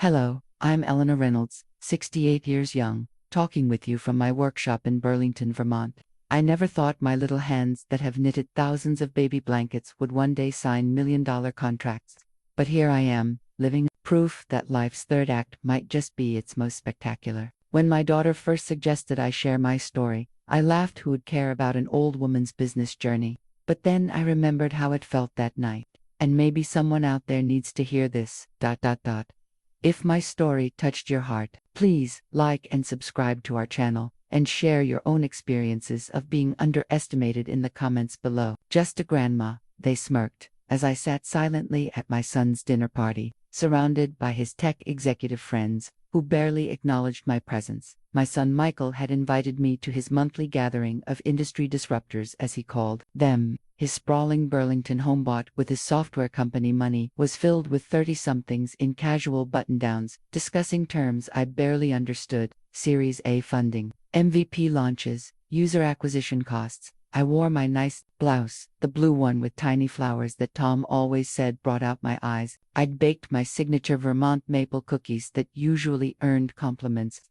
Hello, I'm Eleanor Reynolds, 68 years young, talking with you from my workshop in Burlington, Vermont. I never thought my little hands that have knitted thousands of baby blankets would one day sign million-dollar contracts. But here I am, living proof that life's third act might just be its most spectacular. When my daughter first suggested I share my story, I laughed. Who would care about an old woman's business journey? But then I remembered how it felt that night. And maybe someone out there needs to hear this. If my story touched your heart, please like and subscribe to our channel, and share your own experiences of being underestimated in the comments below. Just a grandma, they smirked, as I sat silently at my son's dinner party, surrounded by his tech executive friends, who barely acknowledged my presence. My son Michael had invited me to his monthly gathering of industry disruptors, as he called them. His sprawling Burlington home, bought with his software company money, was filled with 30-somethings in casual button-downs, discussing terms I barely understood: Series A funding, MVP launches, user acquisition costs. I wore my nice blouse, the blue one with tiny flowers that Tom always said brought out my eyes. I'd baked my signature Vermont maple cookies that usually earned compliments.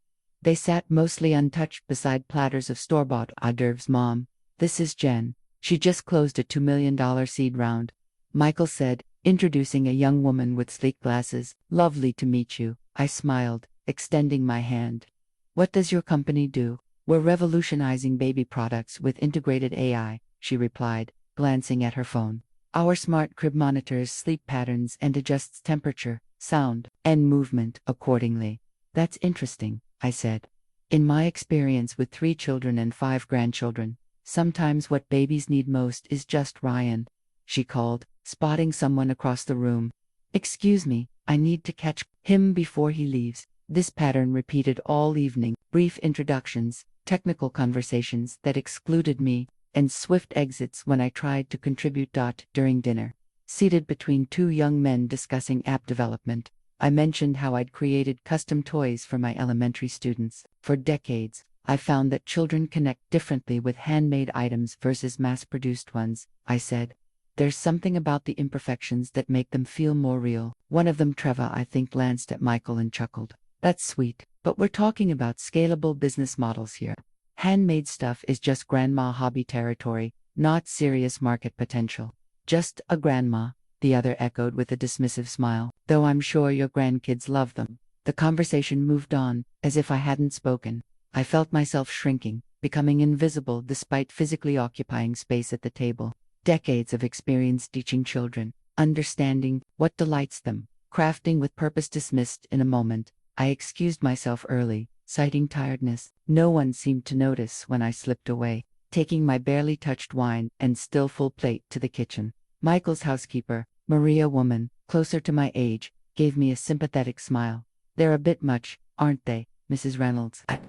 They sat mostly untouched beside platters of store-bought hors d'oeuvres. Mom, this is Jen. She just closed a $2 million seed round, Michael said, introducing a young woman with sleek glasses. Lovely to meet you, I smiled, extending my hand. What does your company do? We're revolutionizing baby products with integrated AI, she replied, glancing at her phone. Our smart crib monitors sleep patterns and adjusts temperature, sound, and movement accordingly. That's interesting, I said. In my experience with 3 children and 5 grandchildren, sometimes what babies need most is just Ryan, she called, spotting someone across the room. Excuse me, I need to catch him before he leaves. This pattern repeated all evening: brief introductions, technical conversations that excluded me, and swift exits when I tried to contribute. During dinner, seated between 2 young men discussing app development, I mentioned how I'd created custom toys for my elementary students. For decades, I found that children connect differently with handmade items versus mass-produced ones, I said. There's something about the imperfections that make them feel more real. One of them, Trevor, I think, glanced at Michael and chuckled. That's sweet, but we're talking about scalable business models here. Handmade stuff is just grandma hobby territory, not serious market potential. Just a grandma, the other echoed with a dismissive smile. Though I'm sure your grandkids love them. The conversation moved on, as if I hadn't spoken. I felt myself shrinking, becoming invisible despite physically occupying space at the table. Decades of experience teaching children, understanding what delights them, crafting with purpose dismissed in a moment. I excused myself early, citing tiredness. No one seemed to notice when I slipped away, taking my barely touched wine and still full plate to the kitchen. Michael's housekeeper, Maria, woman, closer to my age, gave me a sympathetic smile. They're a bit much, aren't they, Mrs. Reynolds? I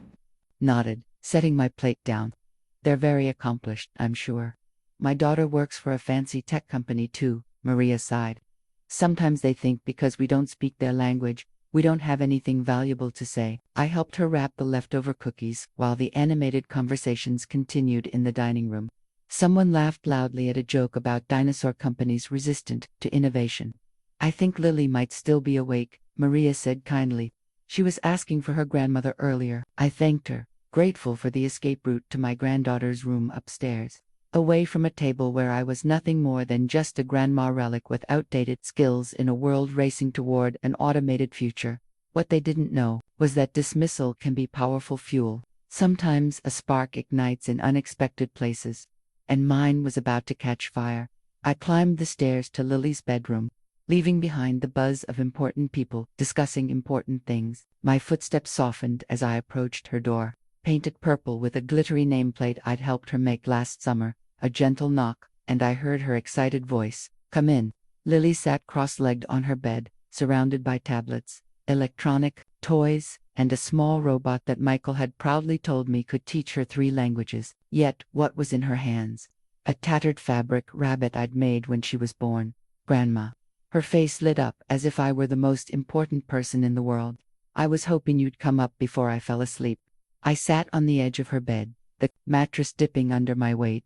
nodded, setting my plate down. They're very accomplished, I'm sure. My daughter works for a fancy tech company too, Maria sighed. Sometimes they think because we don't speak their language, we don't have anything valuable to say. I helped her wrap the leftover cookies while the animated conversations continued in the dining room. Someone laughed loudly at a joke about dinosaur companies resistant to innovation. I think Lily might still be awake, Maria said kindly. She was asking for her grandmother earlier. I thanked her, grateful for the escape route to my granddaughter's room upstairs, away from a table where I was nothing more than just a grandma relic with outdated skills in a world racing toward an automated future. What they didn't know was that dismissal can be powerful fuel. Sometimes a spark ignites in unexpected places, and mine was about to catch fire. I climbed the stairs to Lily's bedroom, leaving behind the buzz of important people discussing important things. My footsteps softened as I approached her door, painted purple with a glittery nameplate I'd helped her make last summer. A gentle knock, and I heard her excited voice. Come in. Lily sat cross-legged on her bed, surrounded by tablets, electronic toys, and a small robot that Michael had proudly told me could teach her 3 languages. Yet, what was in her hands? A tattered fabric rabbit I'd made when she was born. Grandma. Her face lit up as if I were the most important person in the world. I was hoping you'd come up before I fell asleep. I sat on the edge of her bed, the mattress dipping under my weight.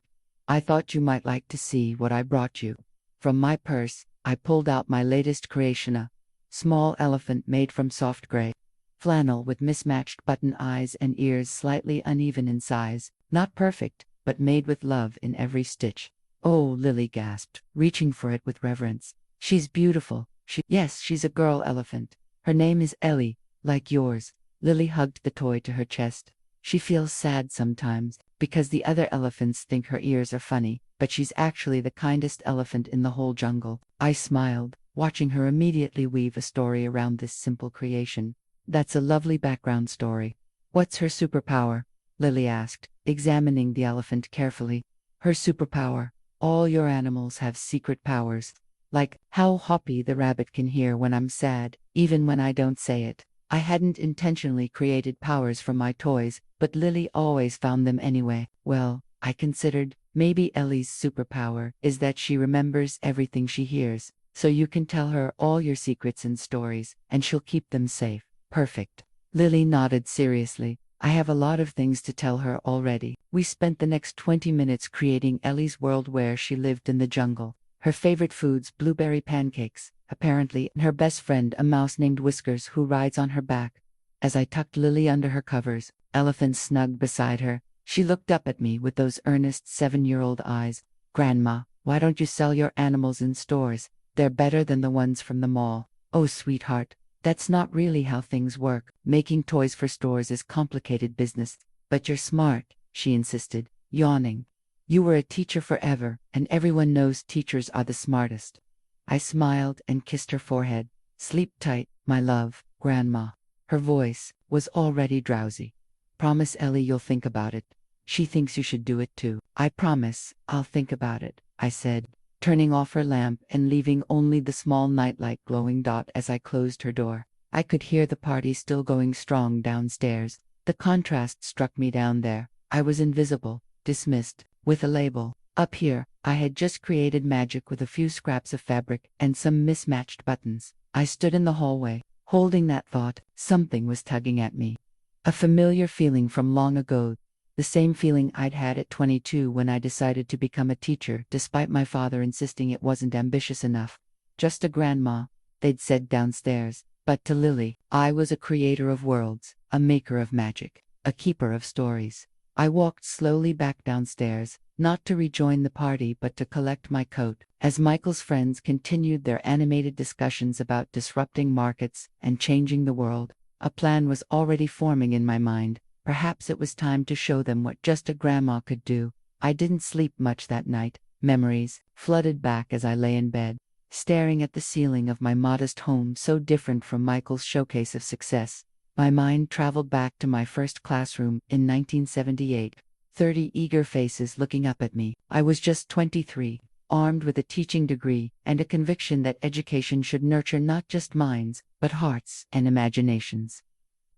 I thought you might like to see what I brought you. From my purse, I pulled out my latest creation, a Small elephant made from soft gray flannel with mismatched button eyes and ears slightly uneven in size. Not perfect, but made with love in every stitch. Oh, Lily gasped, reaching for it with reverence. She's beautiful. Yes, she's a girl elephant. Her name is Ellie, like yours. Lily hugged the toy to her chest. She feels sad sometimes, because the other elephants think her ears are funny, but she's actually the kindest elephant in the whole jungle. I smiled, watching her immediately weave a story around this simple creation. That's a lovely background story. What's her superpower? Lily asked, examining the elephant carefully. Her superpower. All your animals have secret powers. Like how Hoppy the rabbit can hear when I'm sad, even when I don't say it. I hadn't intentionally created powers from my toys, but Lily always found them anyway. Well, I considered, maybe Ellie's superpower is that she remembers everything she hears, so you can tell her all your secrets and stories, and she'll keep them safe. Perfect. Lily nodded seriously. I have a lot of things to tell her already. We spent the next 20 minutes creating Ellie's world where she lived in the jungle. Her favorite foods, blueberry pancakes, apparently, and her best friend, a mouse named Whiskers who rides on her back. As I tucked Lily under her covers, Elephant snugged beside her, she looked up at me with those earnest 7-year-old eyes. Grandma, why don't you sell your animals in stores? They're better than the ones from the mall. Oh, sweetheart. That's not really how things work. Making toys for stores is complicated business. But you're smart, she insisted, yawning. You were a teacher forever, and everyone knows teachers are the smartest. I smiled and kissed her forehead. Sleep tight, my love, Grandma. Her voice was already drowsy. Promise Ellie you'll think about it. She thinks you should do it too. I promise, I'll think about it, I said, turning off her lamp and leaving only the small nightlight glowing dot as I closed her door. I could hear the party still going strong downstairs. The contrast struck me down there. I was invisible, dismissed, with a label. Up here, I had just created magic with a few scraps of fabric and some mismatched buttons. I stood in the hallway, holding that thought. Something was tugging at me. A familiar feeling from long ago. The same feeling I'd had at 22 when I decided to become a teacher, despite my father insisting it wasn't ambitious enough. Just a grandma, they'd said downstairs. But to Lily, I was a creator of worlds, a maker of magic, a keeper of stories. I walked slowly back downstairs, not to rejoin the party but to collect my coat. As Michael's friends continued their animated discussions about disrupting markets and changing the world, a plan was already forming in my mind. Perhaps it was time to show them what just a grandma could do. I didn't sleep much that night. Memories flooded back as I lay in bed, staring at the ceiling of my modest home so different from Michael's showcase of success. My mind traveled back to my first classroom in 1978, 30 eager faces looking up at me. I was just 23, armed with a teaching degree and a conviction that education should nurture not just minds, but hearts and imaginations.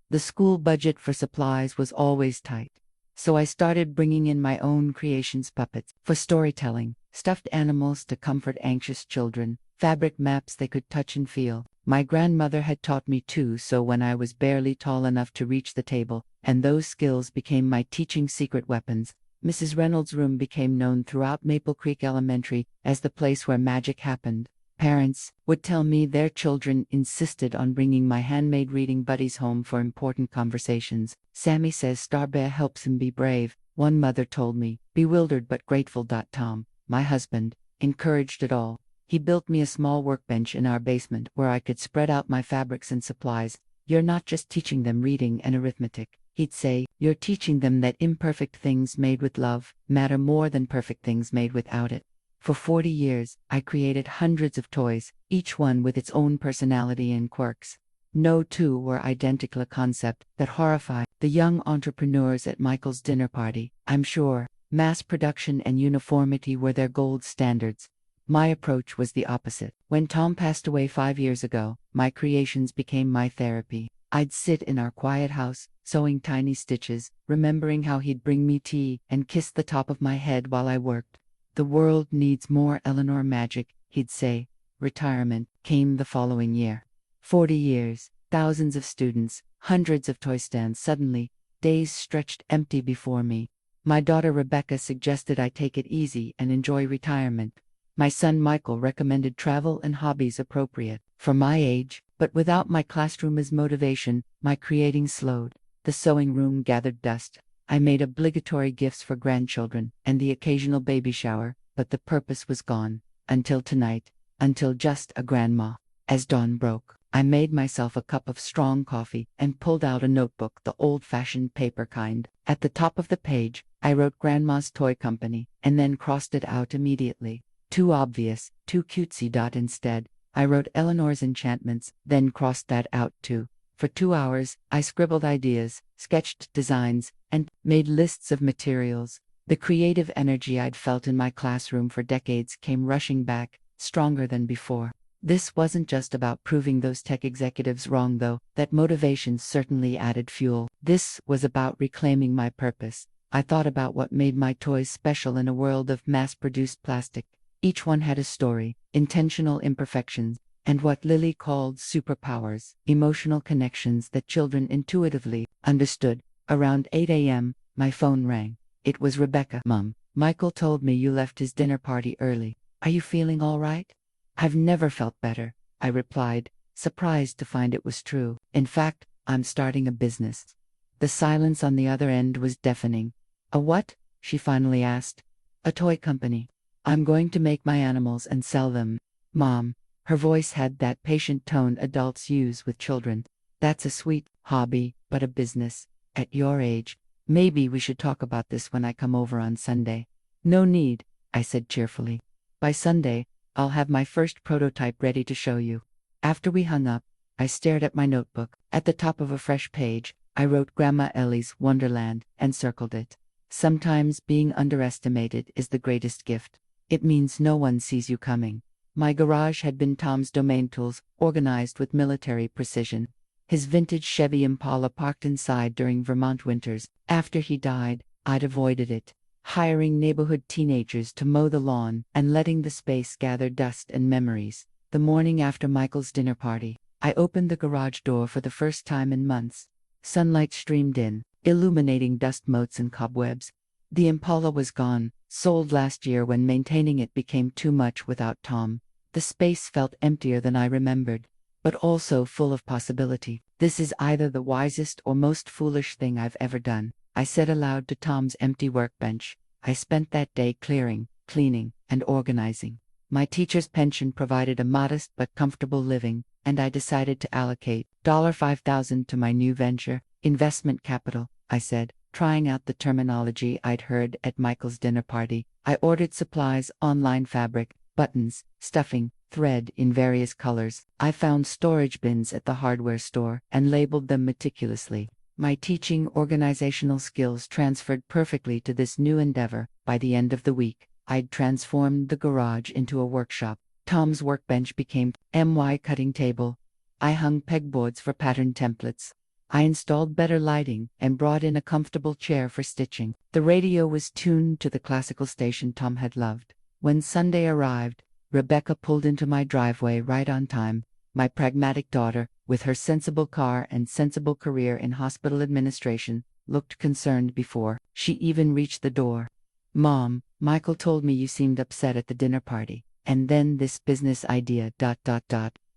The school budget for supplies was always tight, so I started bringing in my own creations: puppets for storytelling, stuffed animals to comfort anxious children, fabric maps they could touch and feel. My grandmother had taught me too, so when I was barely tall enough to reach the table, and those skills became my teaching secret weapons, Mrs. Reynolds' room became known throughout Maple Creek Elementary as the place where magic happened. Parents would tell me their children insisted on bringing my handmade reading buddies home for important conversations. Sammy says Starbear helps him be brave, one mother told me, bewildered but grateful. Tom, my husband, encouraged it all. He built me a small workbench in our basement where I could spread out my fabrics and supplies. You're not just teaching them reading and arithmetic, he'd say, you're teaching them that imperfect things made with love matter more than perfect things made without it. For 40 years, I created hundreds of toys, each one with its own personality and quirks. No two were identical, a concept that horrified the young entrepreneurs at Michael's dinner party. I'm sure mass production and uniformity were their gold standards. My approach was the opposite. When Tom passed away 5 years ago, my creations became my therapy. I'd sit in our quiet house, sewing tiny stitches, remembering how he'd bring me tea and kiss the top of my head while I worked. The world needs more Eleanor magic, he'd say. Retirement came the following year. 40 years, thousands of students, hundreds of toy stands. Suddenly, days stretched empty before me. My daughter Rebecca suggested I take it easy and enjoy retirement. My son Michael recommended travel and hobbies appropriate for my age, but without my classroom as motivation, my creating slowed. The sewing room gathered dust. I made obligatory gifts for grandchildren and the occasional baby shower, but the purpose was gone. Until tonight. Until just a grandma. As dawn broke, I made myself a cup of strong coffee and pulled out a notebook, the old-fashioned paper kind. At the top of the page, I wrote Grandma's Toy Company, and then crossed it out immediately. Too obvious, too cutesy. Instead, I wrote Eleanor's Enchantments, then crossed that out too. For 2 hours, I scribbled ideas, sketched designs, and made lists of materials. The creative energy I'd felt in my classroom for decades came rushing back, stronger than before. This wasn't just about proving those tech executives wrong, though. That motivation certainly added fuel. This was about reclaiming my purpose. I thought about what made my toys special in a world of mass-produced plastic. Each one had a story, intentional imperfections, and what Lily called superpowers, emotional connections that children intuitively understood. Around 8 a.m., my phone rang. It was Rebecca. "Mom, Michael told me you left his dinner party early. Are you feeling all right?" "I've never felt better," I replied, surprised to find it was true. "In fact, I'm starting a business." The silence on the other end was deafening. "A what?" she finally asked. "A toy company. I'm going to make my animals and sell them." "Mom," her voice had that patient tone adults use with children. "That's a sweet hobby, but a business. At your age, maybe we should talk about this when I come over on Sunday." "No need," I said cheerfully. "By Sunday, I'll have my first prototype ready to show you." After we hung up, I stared at my notebook. At the top of a fresh page, I wrote Grandma Ellie's Wonderland and circled it. Sometimes being underestimated is the greatest gift. It means no one sees you coming. My garage had been Tom's domain tools, organized with military precision. His vintage Chevy Impala parked inside during Vermont winters. After he died, I'd avoided it, hiring neighborhood teenagers to mow the lawn and letting the space gather dust and memories. The morning after Michael's dinner party, I opened the garage door for the first time in months. Sunlight streamed in, illuminating dust motes and cobwebs. The Impala was gone, sold last year when maintaining it became too much without Tom. The space felt emptier than I remembered, but also full of possibility. "This is either the wisest or most foolish thing I've ever done," I said aloud to Tom's empty workbench. I spent that day clearing, cleaning, and organizing. My teacher's pension provided a modest but comfortable living, and I decided to allocate $5,000 to my new venture. "Investment capital," I said, trying out the terminology I'd heard at Michael's dinner party. I ordered supplies, online fabric, buttons, stuffing, thread in various colors. I found storage bins at the hardware store and labeled them meticulously. My teaching organizational skills transferred perfectly to this new endeavor. By the end of the week, I'd transformed the garage into a workshop. Tom's workbench became my cutting table. I hung pegboards for pattern templates. I installed better lighting and brought in a comfortable chair for stitching. The radio was tuned to the classical station Tom had loved. When Sunday arrived, Rebecca pulled into my driveway right on time. My pragmatic daughter, with her sensible car and sensible career in hospital administration, looked concerned before she even reached the door. "Mom, Michael told me you seemed upset at the dinner party. And then this business idea.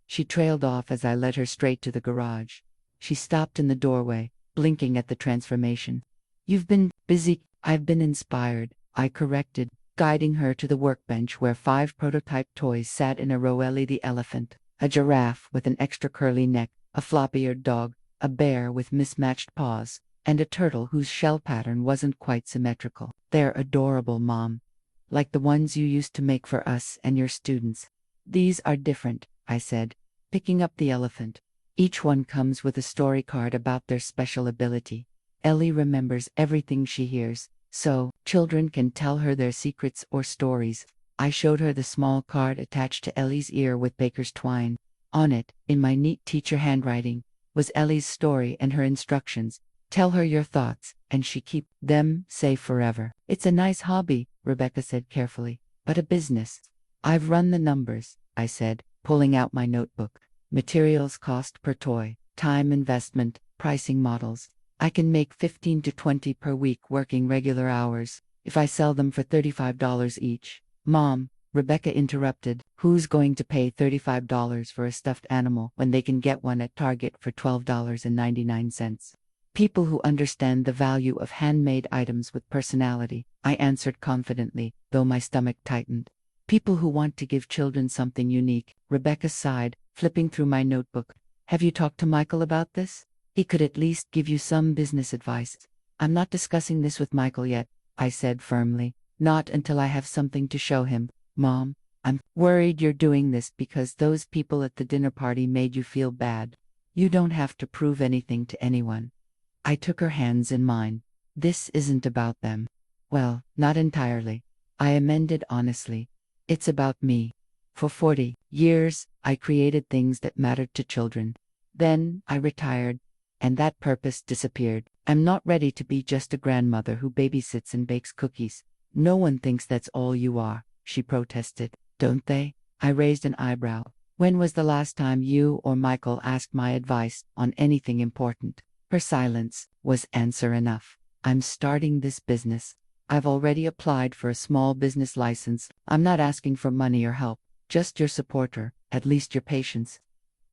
She trailed off as I led her straight to the garage. She stopped in the doorway, blinking at the transformation. "You've been busy." "I've been inspired," I corrected, guiding her to the workbench where 5 prototype toys sat in a row. Ellie the elephant, a giraffe with an extra curly neck, a flop-eared dog, a bear with mismatched paws, and a turtle whose shell pattern wasn't quite symmetrical. "They're adorable, Mom. Like the ones you used to make for us and your students." "These are different," I said, picking up the elephant. "Each one comes with a story card about their special ability. Ellie remembers everything she hears, so children can tell her their secrets or stories." I showed her the small card attached to Ellie's ear with baker's twine. On it, in my neat teacher handwriting, was Ellie's story and her instructions. "Tell her your thoughts, and she keep them safe forever." "It's a nice hobby," Rebecca said carefully, "but a business." "I've run the numbers," I said, pulling out my notebook. "Materials cost per toy, time investment, pricing models. I can make 15 to 20 per week working regular hours, if I sell them for $35 each." "Mom," Rebecca interrupted, Who's going to pay $35 for a stuffed animal when they can get one at Target for $12.99? People who understand the value of handmade items with personality, I answered confidently, though my stomach tightened. People who want to give children something unique, Rebecca sighed, flipping through my notebook. Have you talked to Michael about this? He could at least give you some business advice. I'm not discussing this with Michael yet, I said firmly. Not until I have something to show him, Mom. I'm worried you're doing this because those people at the dinner party made you feel bad. You don't have to prove anything to anyone. I took her hands in mine. This isn't about them. Well, not entirely. I amended honestly. It's about me. For 40 years, I created things that mattered to children. Then, I retired, and that purpose disappeared. I'm not ready to be just a grandmother who babysits and bakes cookies. No one thinks that's all you are, she protested. Don't they? I raised an eyebrow. When was the last time you or Michael asked my advice on anything important? Her silence was answer enough. I'm starting this business. I've already applied for a small business license. I'm not asking for money or help, just your support or, at least your patience.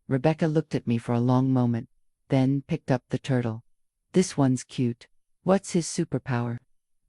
Rebecca looked at me for a long moment, then picked up the turtle. This one's cute. What's his superpower?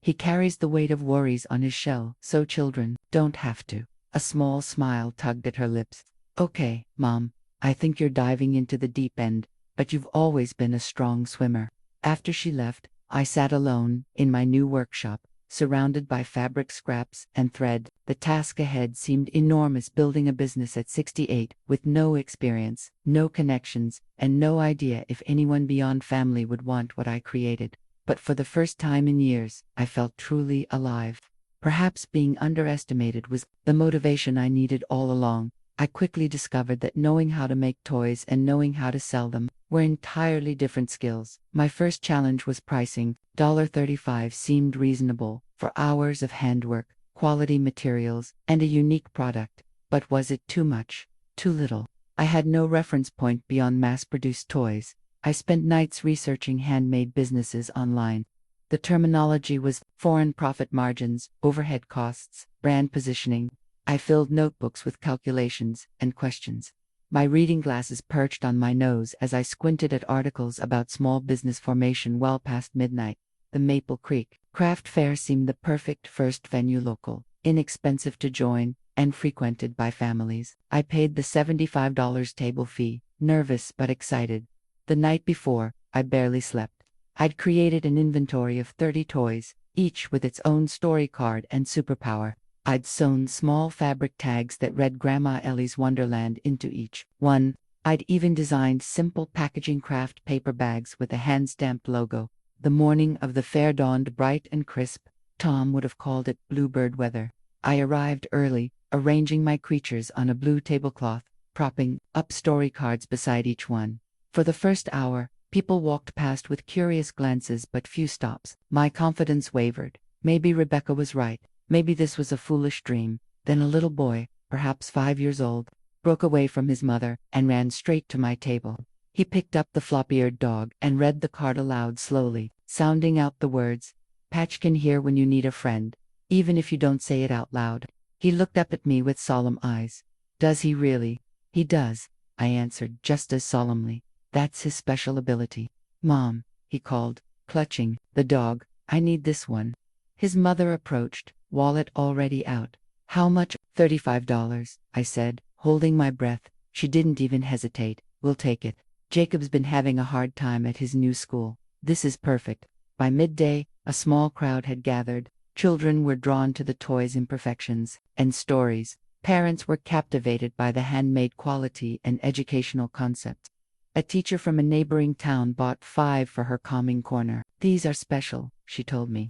He carries the weight of worries on his shell, so children don't have to. A small smile tugged at her lips. Okay, Mom, I think you're diving into the deep end, but you've always been a strong swimmer. After she left, I sat alone in my new workshop, surrounded by fabric scraps and thread. The task ahead seemed enormous, building a business at 68 with no experience, no connections, and no idea if anyone beyond family would want what I created. But for the first time in years, I felt truly alive. Perhaps being underestimated was the motivation I needed all along. I quickly discovered that knowing how to make toys and knowing how to sell them were entirely different skills. My first challenge was pricing. $35 seemed reasonable for hours of handwork, quality materials, and a unique product. But was it too much? Too little? I had no reference point beyond mass-produced toys. I spent nights researching handmade businesses online. The terminology was foreign profit margins, overhead costs, brand positioning. I filled notebooks with calculations and questions. My reading glasses perched on my nose as I squinted at articles about small business formation well past midnight. The Maple Creek Craft Fair seemed the perfect first venue, local, inexpensive to join, and frequented by families. I paid the $75 table fee, nervous but excited. The night before, I barely slept. I'd created an inventory of 30 toys, each with its own story card and superpower. I'd sewn small fabric tags that read Grandma Ellie's Wonderland into each one. I'd even designed simple packaging craft paper bags with a hand-stamped logo. The morning of the fair dawned bright and crisp. Tom would have called it bluebird weather. I arrived early, arranging my creatures on a blue tablecloth, propping up story cards beside each one. For the first hour, people walked past with curious glances but few stops. My confidence wavered. Maybe Rebecca was right. Maybe this was a foolish dream. Then a little boy, perhaps 5 years old, broke away from his mother and ran straight to my table. He picked up the flop-eared dog and read the card aloud slowly, sounding out the words, "Patch can hear when you need a friend, even if you don't say it out loud." He looked up at me with solemn eyes. "Does he really?" "He does," I answered just as solemnly. "That's his special ability." "Mom," he called, clutching the dog, "I need this one." His mother approached, wallet already out. "How much?" $35, I said, holding my breath. She didn't even hesitate. "We'll take it. Jacob's been having a hard time at his new school. This is perfect." By midday, a small crowd had gathered. Children were drawn to the toys' imperfections and stories. Parents were captivated by the handmade quality and educational concepts. A teacher from a neighboring town bought 5 for her calming corner. "These are special," she told me.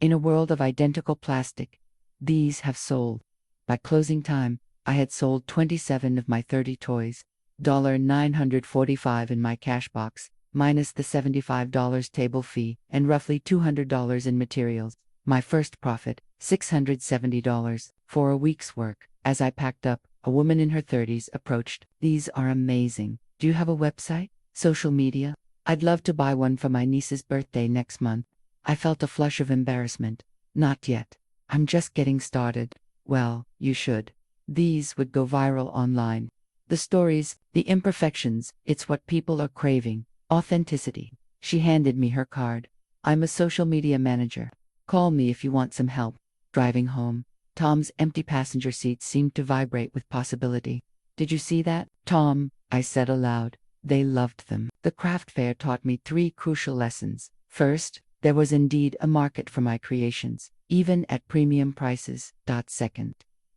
"In a world of identical plastic, these have sold." By closing time, I had sold 27 of my 30 toys. $945 in my cash box, minus the $75 table fee and roughly $200 in materials. My first profit, $670, for a week's work. As I packed up, a woman in her 30s approached. "These are amazing. Do you have a website? Social media? I'd love to buy one for my niece's birthday next month." I felt a flush of embarrassment. "Not yet. I'm just getting started." "Well, you should. These would go viral online. The stories, the imperfections, it's what people are craving. Authenticity. She handed me her card. I'm a social media manager. Call me if you want some help. Driving home, Tom's empty passenger seat seemed to vibrate with possibility. Did you see that, Tom? I said aloud. They loved them. The craft fair taught me 3 crucial lessons. First, there was indeed a market for my creations, even at premium prices. Second,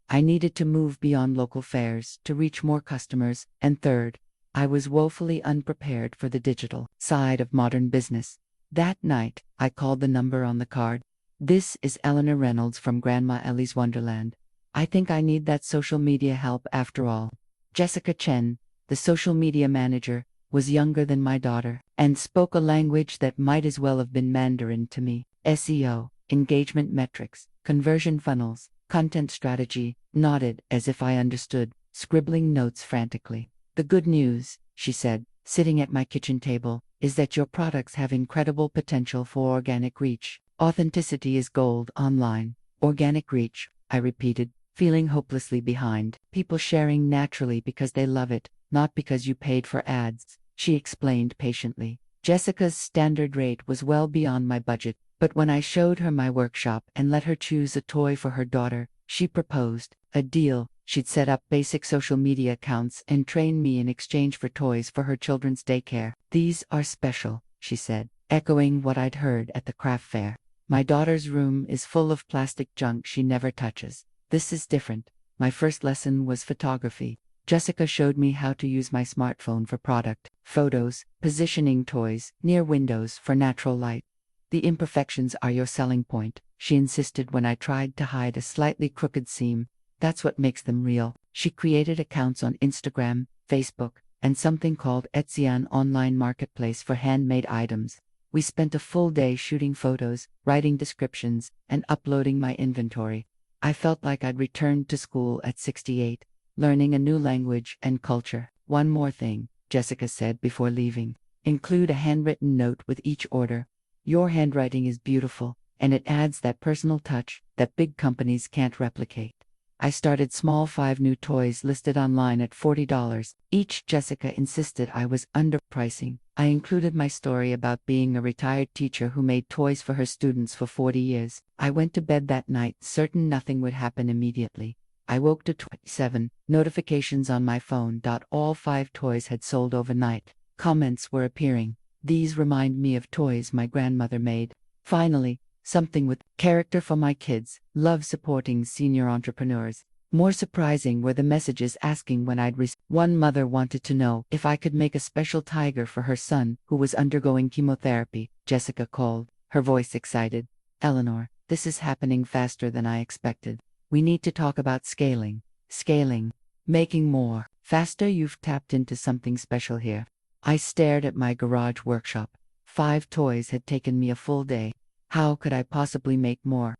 I needed to move beyond local fairs to reach more customers. And third, I was woefully unprepared for the digital side of modern business. That night, I called the number on the card. This is Eleanor Reynolds from Grandma Ellie's Wonderland. I think I need that social media help after all. Jessica Chen, the social media manager, was younger than my daughter, and spoke a language that might as well have been Mandarin to me. SEO, engagement metrics, conversion funnels, content strategy, nodded as if I understood, scribbling notes frantically. The good news, she said, sitting at my kitchen table, is that your products have incredible potential for organic reach. Authenticity is gold online. Organic reach, I repeated, feeling hopelessly behind. People sharing naturally because they love it, not because you paid for ads, she explained patiently. Jessica's standard rate was well beyond my budget, but when I showed her my workshop and let her choose a toy for her daughter, she proposed a deal. She'd set up basic social media accounts and train me in exchange for toys for her children's daycare. These are special, she said, echoing what I'd heard at the craft fair. My daughter's room is full of plastic junk she never touches. This is different. My first lesson was photography. Jessica showed me how to use my smartphone for product photos, positioning toys near windows for natural light. The imperfections are your selling point, she insisted when I tried to hide a slightly crooked seam. That's what makes them real. She created accounts on Instagram, Facebook, and something called Etsy, an online marketplace for handmade items. We spent a full day shooting photos, writing descriptions, and uploading my inventory. I felt like I'd returned to school at 68, learning a new language and culture. One more thing, Jessica said before leaving. Include a handwritten note with each order. Your handwriting is beautiful, and it adds that personal touch that big companies can't replicate. I started small. 5 new toys listed online at $40 each. Jessica insisted I was underpricing. I included my story about being a retired teacher who made toys for her students for 40 years. I went to bed that night certain nothing would happen immediately. I woke to 27 notifications on my phone. All 5 toys had sold overnight. Comments were appearing. These remind me of toys my grandmother made. Finally, something with character for my kids. Love supporting senior entrepreneurs. More surprising were the messages asking when I'd One mother wanted to know if I could make a special tiger for her son who was undergoing chemotherapy. Jessica called, her voice excited. Eleanor, this is happening faster than I expected. We need to talk about scaling. Scaling. Making more. Faster. You've tapped into something special here. I stared at my garage workshop. 5 toys had taken me a full day. How could I possibly make more?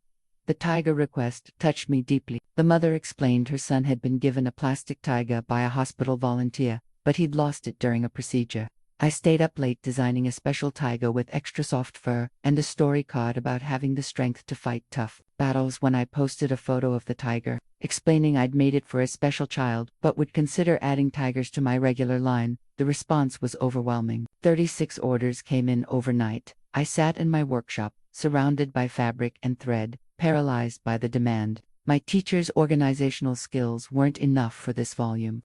The tiger request touched me deeply. The mother explained her son had been given a plastic tiger by a hospital volunteer, but he'd lost it during a procedure. I stayed up late designing a special tiger with extra soft fur and a story card about having the strength to fight tough battles. When I posted a photo of the tiger, explaining I'd made it for a special child but would consider adding tigers to my regular line, the response was overwhelming. 36 orders came in overnight. I sat in my workshop, surrounded by fabric and thread, paralyzed by the demand. My teacher's organizational skills weren't enough for this volume.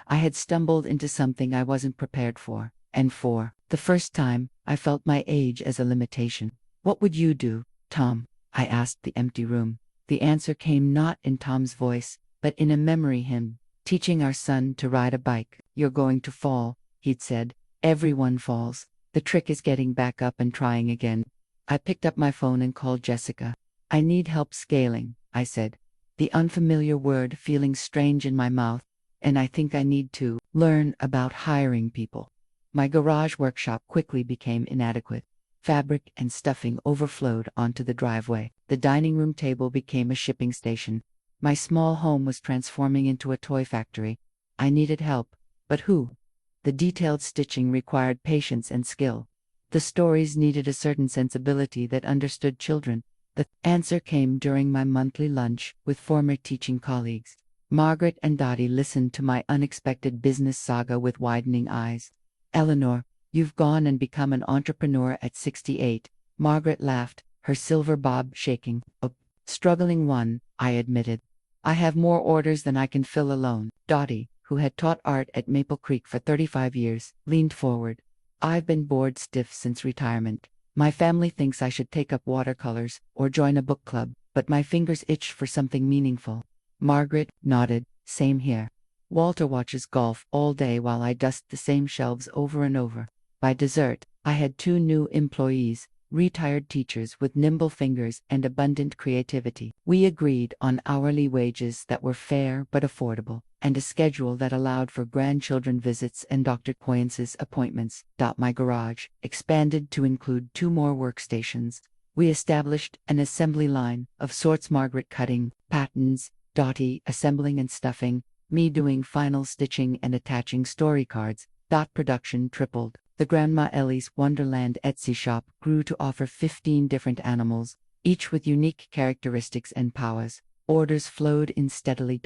I had stumbled into something I wasn't prepared for, and for the first time, I felt my age as a limitation. What would you do, Tom? I asked the empty room. The answer came not in Tom's voice, but in a memory hymn. Teaching our son to ride a bike. You're going to fall, he'd said. Everyone falls. The trick is getting back up and trying again. I picked up my phone and called Jessica. I need help scaling, I said, the unfamiliar word feeling strange in my mouth, and I think I need to learn about hiring people. My garage workshop quickly became inadequate. Fabric and stuffing overflowed onto the driveway. The dining room table became a shipping station. My small home was transforming into a toy factory. I needed help, but who? The detailed stitching required patience and skill. The stories needed a certain sensibility that understood children. The answer came during my monthly lunch with former teaching colleagues. Margaret and Dottie listened to my unexpected business saga with widening eyes. Eleanor, you've gone and become an entrepreneur at 68. Margaret laughed, her silver bob shaking. A struggling one, I admitted. I have more orders than I can fill alone. Dottie, who had taught art at Maple Creek for 35 years, leaned forward. I've been bored stiff since retirement. My family thinks I should take up watercolors or join a book club, but my fingers itch for something meaningful. Margaret nodded, same here. Walter watches golf all day while I dust the same shelves over and over. By dessert, I had 2 new employees, retired teachers with nimble fingers and abundant creativity. We agreed on hourly wages that were fair but affordable, and a schedule that allowed for grandchildren visits and Dr. Coyence's appointments. My garage expanded to include 2 more workstations. We established an assembly line of sorts, Margaret cutting patterns, Dottie assembling and stuffing, me doing final stitching and attaching story cards. Production tripled. The Grandma Ellie's Wonderland Etsy shop grew to offer 15 different animals, each with unique characteristics and powers. Orders flowed in steadily.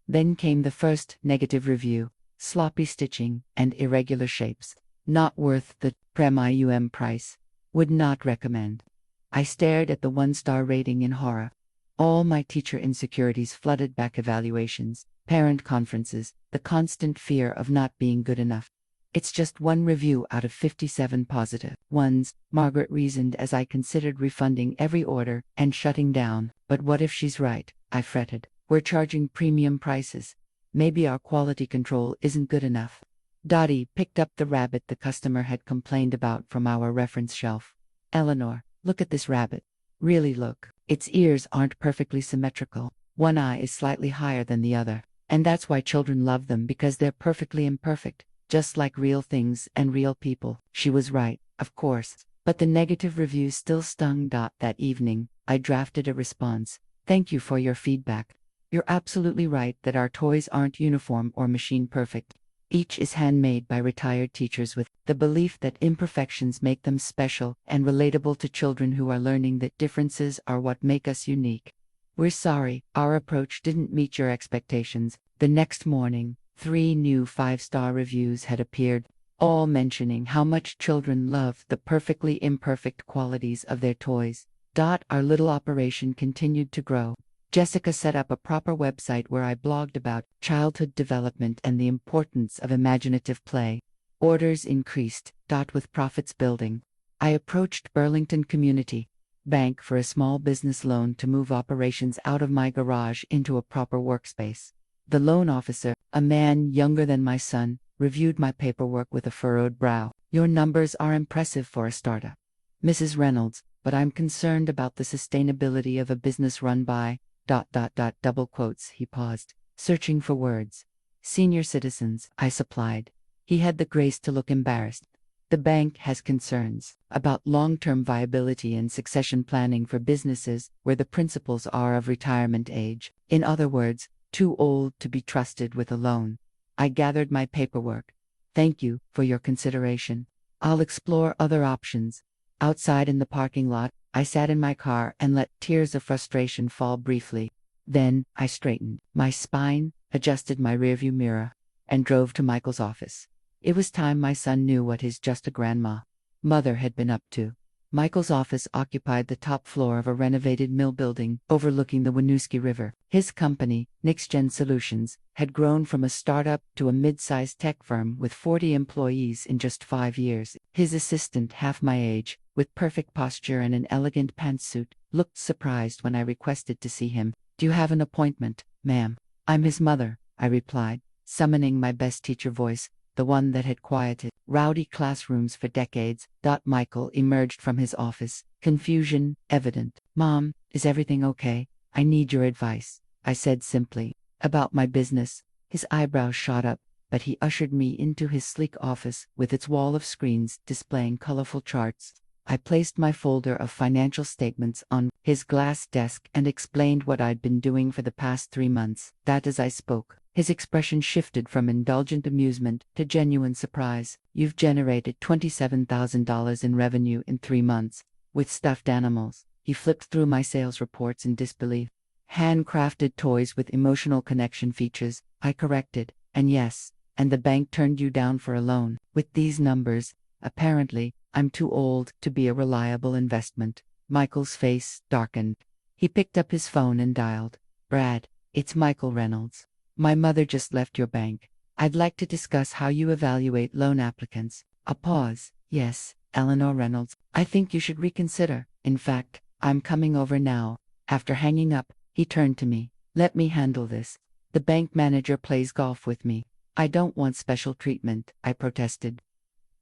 Then came the first negative review: sloppy stitching and irregular shapes. Not worth the premium price. Would not recommend. I stared at the 1-star rating in horror. All my teacher insecurities flooded back: evaluations, parent conferences, the constant fear of not being good enough. It's just 1 review out of 57 positive ones, Margaret reasoned as I considered refunding every order and shutting down. But what if she's right? I fretted. We're charging premium prices. Maybe our quality control isn't good enough. Dottie picked up the rabbit the customer had complained about from our reference shelf. Eleanor, look at this rabbit. Really look. Its ears aren't perfectly symmetrical. One eye is slightly higher than the other. And that's why children love them, because they're perfectly imperfect. Just like real things and real people. She was right, of course, but the negative reviews still stung. That evening, I drafted a response. Thank you for your feedback. You're absolutely right that our toys aren't uniform or machine perfect. Each is handmade by retired teachers with the belief that imperfections make them special and relatable to children who are learning that differences are what make us unique. We're sorry, our approach didn't meet your expectations. The next morning, 3 new 5-star reviews had appeared, all mentioning how much children love the perfectly imperfect qualities of their toys. Our little operation continued to grow. Jessica set up a proper website where I blogged about childhood development and the importance of imaginative play. Orders increased, with profits building. I approached Burlington Community Bank for a small business loan to move operations out of my garage into a proper workspace. The loan officer, a man younger than my son, reviewed my paperwork with a furrowed brow. Your numbers are impressive for a startup, Mrs. Reynolds, but I'm concerned about the sustainability of a business run by, double quotes. He paused, searching for words. Senior citizens, I supplied. He had the grace to look embarrassed. The bank has concerns about long-term viability and succession planning for businesses where the principals are of retirement age. In other words, too old to be trusted with a loan. I gathered my paperwork. Thank you for your consideration. I'll explore other options. Outside in the parking lot, I sat in my car and let tears of frustration fall briefly. Then, I straightened my spine, adjusted my rearview mirror, and drove to Michael's office. It was time my son knew what his just-a-grandma mother had been up to. Michael's office occupied the top floor of a renovated mill building overlooking the Winooski River. His company, NextGen Solutions, had grown from a startup to a mid-sized tech firm with 40 employees in just 5 years. His assistant, half my age, with perfect posture and an elegant pantsuit, looked surprised when I requested to see him. Do you have an appointment, ma'am? I'm his mother, I replied, summoning my best teacher voice, the one that had quieted rowdy classrooms for decades. Michael emerged from his office, confusion evident. Mom, is everything okay? I need your advice, I said simply. About my business. His eyebrows shot up, but he ushered me into his sleek office with its wall of screens displaying colorful charts. I placed my folder of financial statements on his glass desk and explained what I'd been doing for the past 3 months. As I spoke, his expression shifted from indulgent amusement to genuine surprise. You've generated $27,000 in revenue in 3 months, with stuffed animals. He flipped through my sales reports in disbelief. Handcrafted toys with emotional connection features, I corrected, and yes, and the bank turned you down for a loan. With these numbers, apparently, I'm too old to be a reliable investment. Michael's face darkened. He picked up his phone and dialed. Brad, it's Michael Reynolds. My mother just left your bank. I'd like to discuss how you evaluate loan applicants. A pause. Yes, Eleanor Reynolds. I think you should reconsider. In fact, I'm coming over now. After hanging up, he turned to me. Let me handle this. The bank manager plays golf with me. I don't want special treatment, I protested.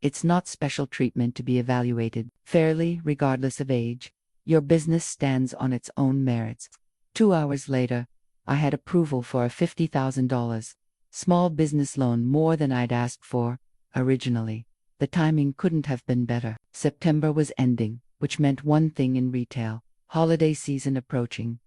It's not special treatment to be evaluated fairly, regardless of age. Your business stands on its own merits. 2 hours later, I had approval for a $50,000 small business loan, more than I'd asked for originally. The timing couldn't have been better. September was ending, which meant one thing in retail: holiday season approaching.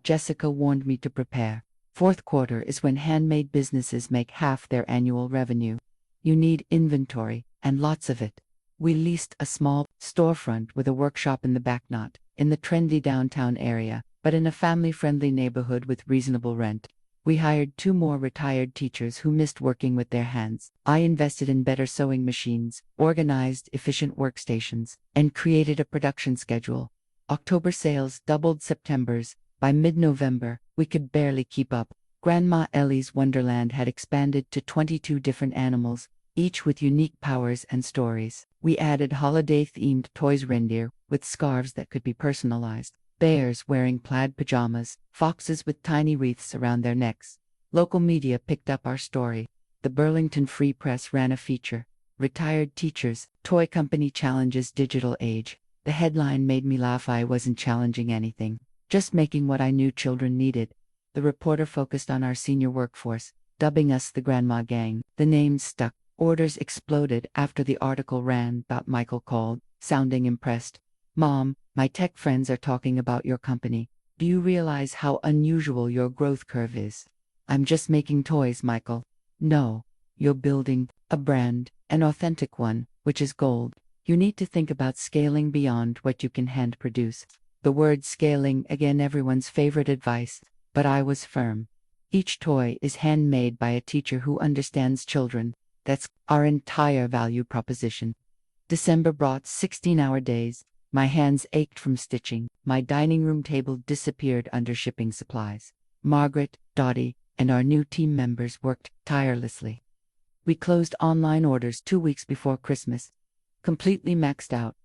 Jessica warned me to prepare. Fourth quarter is when handmade businesses make half their annual revenue. You need inventory, and lots of it. We leased a small storefront with a workshop in the back, not in the trendy downtown area, but in a family-friendly neighborhood with reasonable rent. We hired 2 more retired teachers who missed working with their hands. I invested in better sewing machines, organized efficient workstations, and created a production schedule. October sales doubled September's. By mid-November, we could barely keep up. Grandma Ellie's Wonderland had expanded to 22 different animals, each with unique powers and stories. We added holiday-themed toys: reindeer with scarves that could be personalized, bears wearing plaid pajamas, foxes with tiny wreaths around their necks. Local media picked up our story. The Burlington Free Press ran a feature, "Retired Teachers, Toy Company Challenges Digital Age." The headline made me laugh. I wasn't challenging anything, just making what I knew children needed. The reporter focused on our senior workforce, dubbing us the Grandma Gang. The name stuck. Orders exploded after the article ran. Michael called, sounding impressed. "Mom, my tech friends are talking about your company. Do you realize how unusual your growth curve is?" "I'm just making toys, Michael." "No, you're building a brand, an authentic one, which is gold. You need to think about scaling beyond what you can hand produce." The word scaling, again, everyone's favorite advice, but I was firm. Each toy is handmade by a teacher who understands children. That's our entire value proposition. December brought 16-hour days. My hands ached from stitching. My dining room table disappeared under shipping supplies. Margaret, Dottie, and our new team members worked tirelessly. We closed online orders 2 weeks before Christmas, completely maxed out.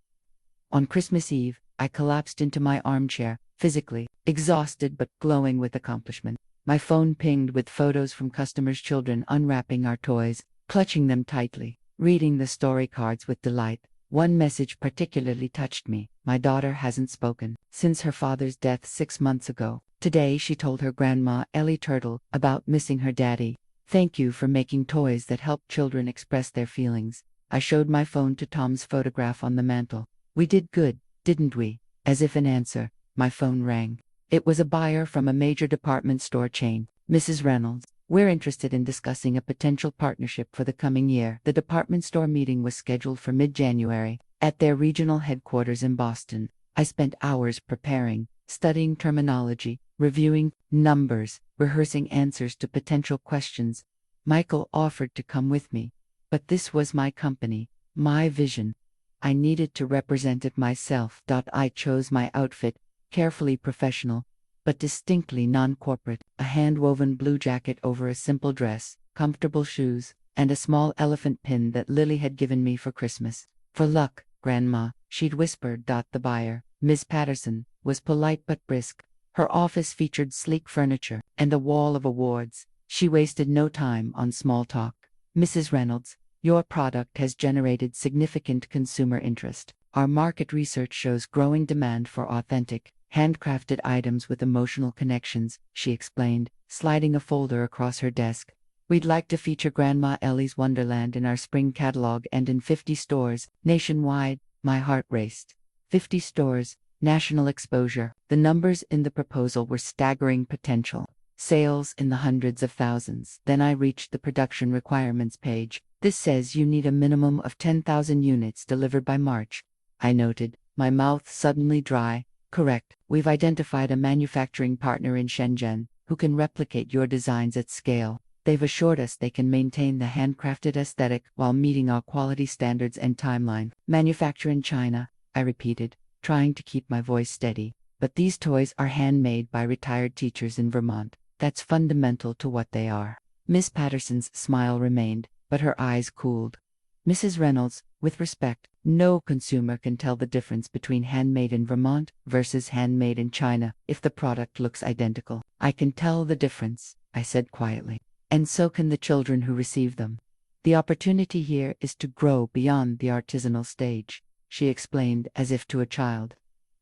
On Christmas Eve, I collapsed into my armchair, physically exhausted but glowing with accomplishment. My phone pinged with photos from customers' children unwrapping our toys, clutching them tightly, reading the story cards with delight. One message particularly touched me. My daughter hasn't spoken since her father's death 6 months ago. Today she told her grandma, Ellie Turtle, about missing her daddy. "Thank you for making toys that help children express their feelings." I showed my phone to Tom's photograph on the mantel. "We did good, didn't we?" As if in answer, my phone rang. It was a buyer from a major department store chain. "Mrs. Reynolds, we're interested in discussing a potential partnership for the coming year." The department store meeting was scheduled for mid-January, at their regional headquarters in Boston. I spent hours preparing, studying terminology, reviewing numbers, rehearsing answers to potential questions. Michael offered to come with me. But this was my company, my vision. I needed to represent it myself. I chose my outfit, carefully professional, but distinctly non-corporate: a hand-woven blue jacket over a simple dress, comfortable shoes, and a small elephant pin that Lily had given me for Christmas. "For luck, Grandma," she'd whispered. The buyer, Miss Patterson, was polite but brisk. Her office featured sleek furniture and a wall of awards. She wasted no time on small talk. "Mrs. Reynolds, your product has generated significant consumer interest. Our market research shows growing demand for authentic, handcrafted items with emotional connections," she explained, sliding a folder across her desk. "We'd like to feature Grandma Ellie's Wonderland in our spring catalog and in 50 stores nationwide." My heart raced. 50 stores, national exposure. The numbers in the proposal were staggering potential. Sales in the hundreds of thousands. Then I reached the production requirements page. "This says you need a minimum of 10,000 units delivered by March." I noted, my mouth suddenly dry. Correct. We've identified a manufacturing partner in Shenzhen who can replicate your designs at scale. They've assured us they can maintain the handcrafted aesthetic while meeting our quality standards and timeline. Manufacture in China, I repeated, trying to keep my voice steady. But these toys are handmade by retired teachers in Vermont. That's fundamental to what they are. Miss Patterson's smile remained, but her eyes cooled. Mrs. Reynolds, with respect, no consumer can tell the difference between handmade in Vermont versus handmade in China if the product looks identical. I can tell the difference, I said quietly. And so can the children who receive them. The opportunity here is to grow beyond the artisanal stage, she explained as if to a child.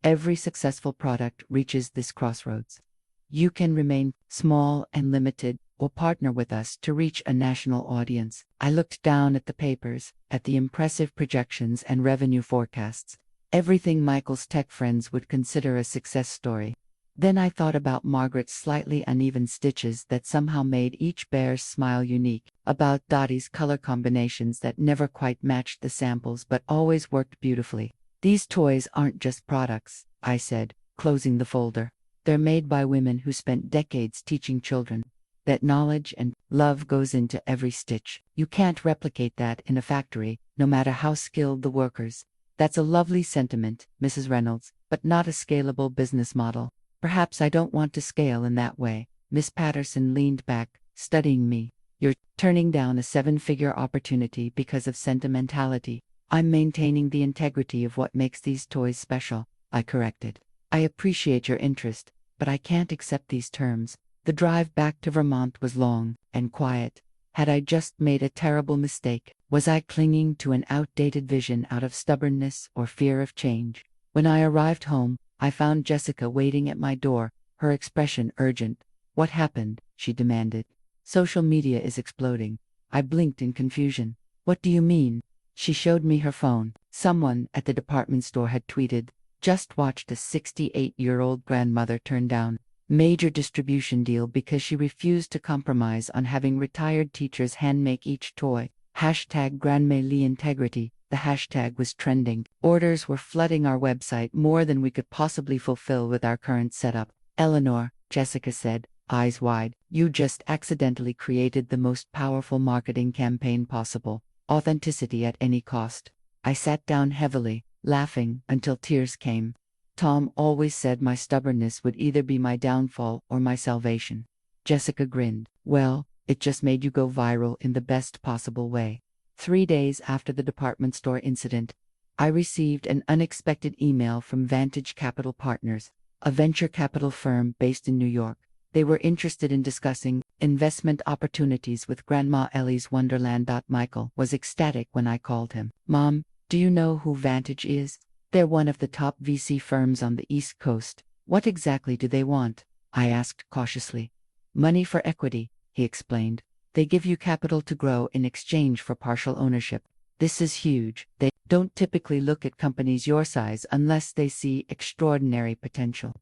Every successful product reaches this crossroads. You can remain small and limited, or partner with us to reach a national audience. I looked down at the papers, at the impressive projections and revenue forecasts, everything Michael's tech friends would consider a success story. Then I thought about Margaret's slightly uneven stitches that somehow made each bear's smile unique, about Dottie's color combinations that never quite matched the samples but always worked beautifully. These toys aren't just products, I said, closing the folder. They're made by women who spent decades teaching children that knowledge and love goes into every stitch. You can't replicate that in a factory, no matter how skilled the workers. That's a lovely sentiment, Mrs. Reynolds, but not a scalable business model. Perhaps I don't want to scale in that way. Miss Patterson leaned back, studying me. You're turning down a 7-figure opportunity because of sentimentality. I'm maintaining the integrity of what makes these toys special, I corrected. I appreciate your interest, but I can't accept these terms. The drive back to Vermont was long and quiet. Had I just made a terrible mistake? Was I clinging to an outdated vision out of stubbornness or fear of change? When I arrived home, I found Jessica waiting at my door, her expression urgent. What happened? She demanded. Social media is exploding. I blinked in confusion. What do you mean? She showed me her phone. Someone at the department store had tweeted, "Just watched a 68-year-old grandmother turn down major distribution deal because she refused to compromise on having retired teachers handmake each toy. #GrandmaLi Integrity." The hashtag was trending. Orders were flooding our website more than we could possibly fulfill with our current setup. "Eleanor," Jessica said, eyes wide, "you just accidentally created the most powerful marketing campaign possible. Authenticity at any cost." I sat down heavily, laughing until tears came. Tom always said my stubbornness would either be my downfall or my salvation. Jessica grinned. "Well, it just made you go viral in the best possible way." 3 days after the department store incident, I received an unexpected email from Vantage Capital Partners, a venture capital firm based in New York. They were interested in discussing investment opportunities with Grandma Ellie's Wonderland. Michael was ecstatic when I called him. "Mom, do you know who Vantage is? They're one of the top VC firms on the East Coast." "What exactly do they want?" I asked cautiously. "Money for equity," he explained. "They give you capital to grow in exchange for partial ownership. This is huge. They don't typically look at companies your size unless they see extraordinary potential."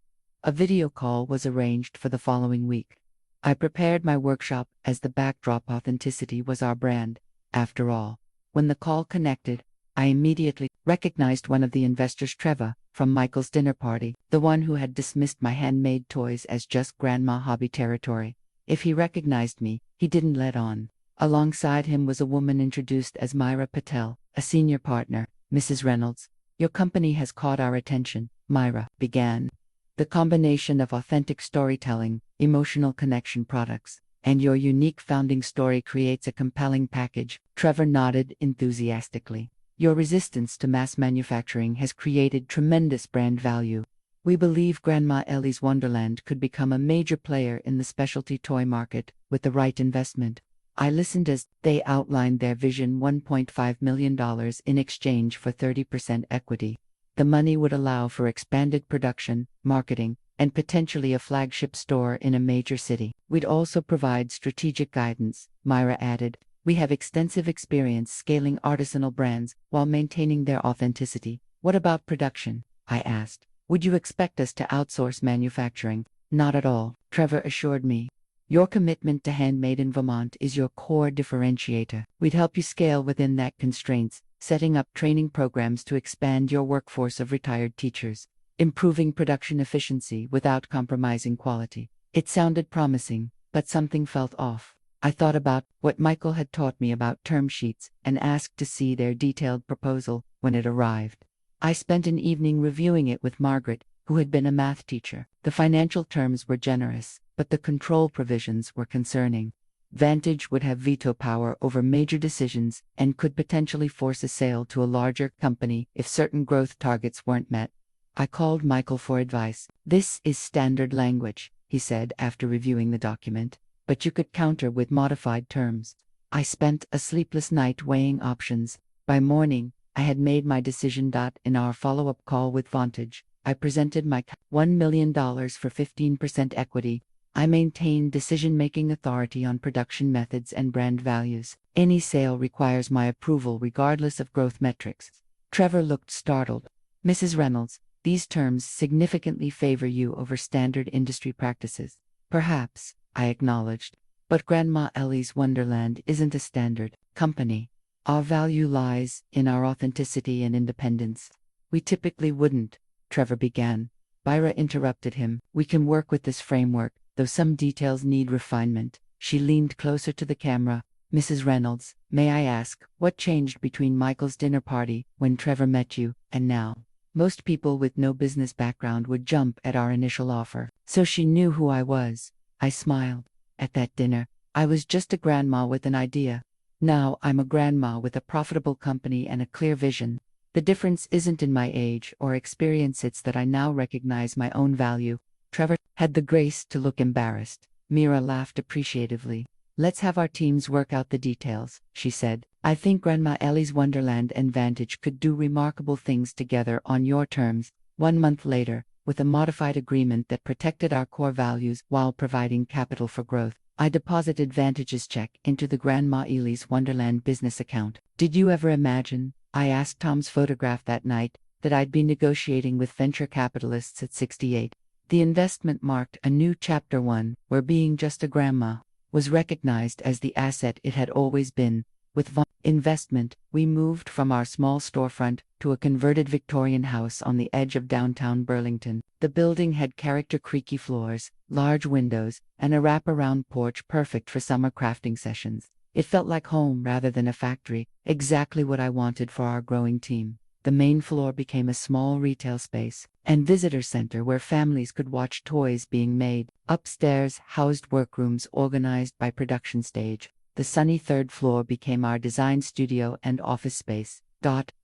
A video call was arranged for the following week. I prepared my workshop as the backdrop. Authenticity was our brand, after all. When the call connected, I immediately recognized one of the investors, Trevor, from Michael's dinner party, the one who had dismissed my handmade toys as just grandma hobby territory. If he recognized me, he didn't let on. Alongside him was a woman introduced as Myra Patel, a senior partner. "Mrs. Reynolds, your company has caught our attention," Myra began. "The combination of authentic storytelling, emotional connection products, and your unique founding story creates a compelling package." Trevor nodded enthusiastically. "Your resistance to mass manufacturing has created tremendous brand value. We believe Grandma Ellie's Wonderland could become a major player in the specialty toy market with the right investment." I listened as they outlined their vision: $1.5 million in exchange for 30% equity. The money would allow for expanded production, marketing, and potentially a flagship store in a major city. "We'd also provide strategic guidance," Myra added. "We have extensive experience scaling artisanal brands while maintaining their authenticity." "What about production?" I asked. "Would you expect us to outsource manufacturing?" "Not at all," Trevor assured me. "Your commitment to handmade in Vermont is your core differentiator. We'd help you scale within that constraints, setting up training programs to expand your workforce of retired teachers. improving production efficiency without compromising quality. It sounded promising, but something felt off. I thought about what Michael had taught me about term sheets and asked to see their detailed proposal when it arrived. I spent an evening reviewing it with Margaret, who had been a math teacher. The financial terms were generous, but the control provisions were concerning. Vantage would have veto power over major decisions and could potentially force a sale to a larger company if certain growth targets weren't met. I called Michael for advice. "This is standard language," he said after reviewing the document, "but you could counter with modified terms." I spent a sleepless night weighing options. By morning, I had made my decision. In our follow-up call with Vantage, I presented my $1 million for 15% equity. I maintain decision-making authority on production methods and brand values. Any sale requires my approval regardless of growth metrics. Trevor looked startled. "Mrs. Reynolds, these terms significantly favor you over standard industry practices." "Perhaps," I acknowledged, "but Grandma Ellie's Wonderland isn't a standard company. Our value lies in our authenticity and independence." "We typically wouldn't," Trevor began. Byra interrupted him. "We can work with this framework, though some details need refinement." She leaned closer to the camera. "Mrs. Reynolds, may I ask, what changed between Michael's dinner party, when Trevor met you, and now?" Most people with no business background would jump at our initial offer. "So she knew who I was." I smiled. "At that dinner, I was just a grandma with an idea. Now I'm a grandma with a profitable company and a clear vision. The difference isn't in my age or experience, it's that I now recognize my own value." Trevor had the grace to look embarrassed. Mira laughed appreciatively. "Let's have our teams work out the details," she said. "I think Grandma Ellie's Wonderland and Vantage could do remarkable things together on your terms." 1 month later, with a modified agreement that protected our core values while providing capital for growth, I deposited Vantage's check into the Grandma Ellie's Wonderland business account. "Did you ever imagine," I asked Tom's photograph that night, "that I'd be negotiating with venture capitalists at 68? The investment marked a new chapter, one where being just a grandma was recognized as the asset it had always been. With investment, we moved from our small storefront to a converted Victorian house on the edge of downtown Burlington. The building had character creaky floors, large windows, and a wraparound porch perfect for summer crafting sessions. It felt like home rather than a factory, exactly what I wanted for our growing team. The main floor became a small retail space and visitor center where families could watch toys being made. Upstairs housed workrooms organized by production stage. The sunny third floor became our design studio and office space.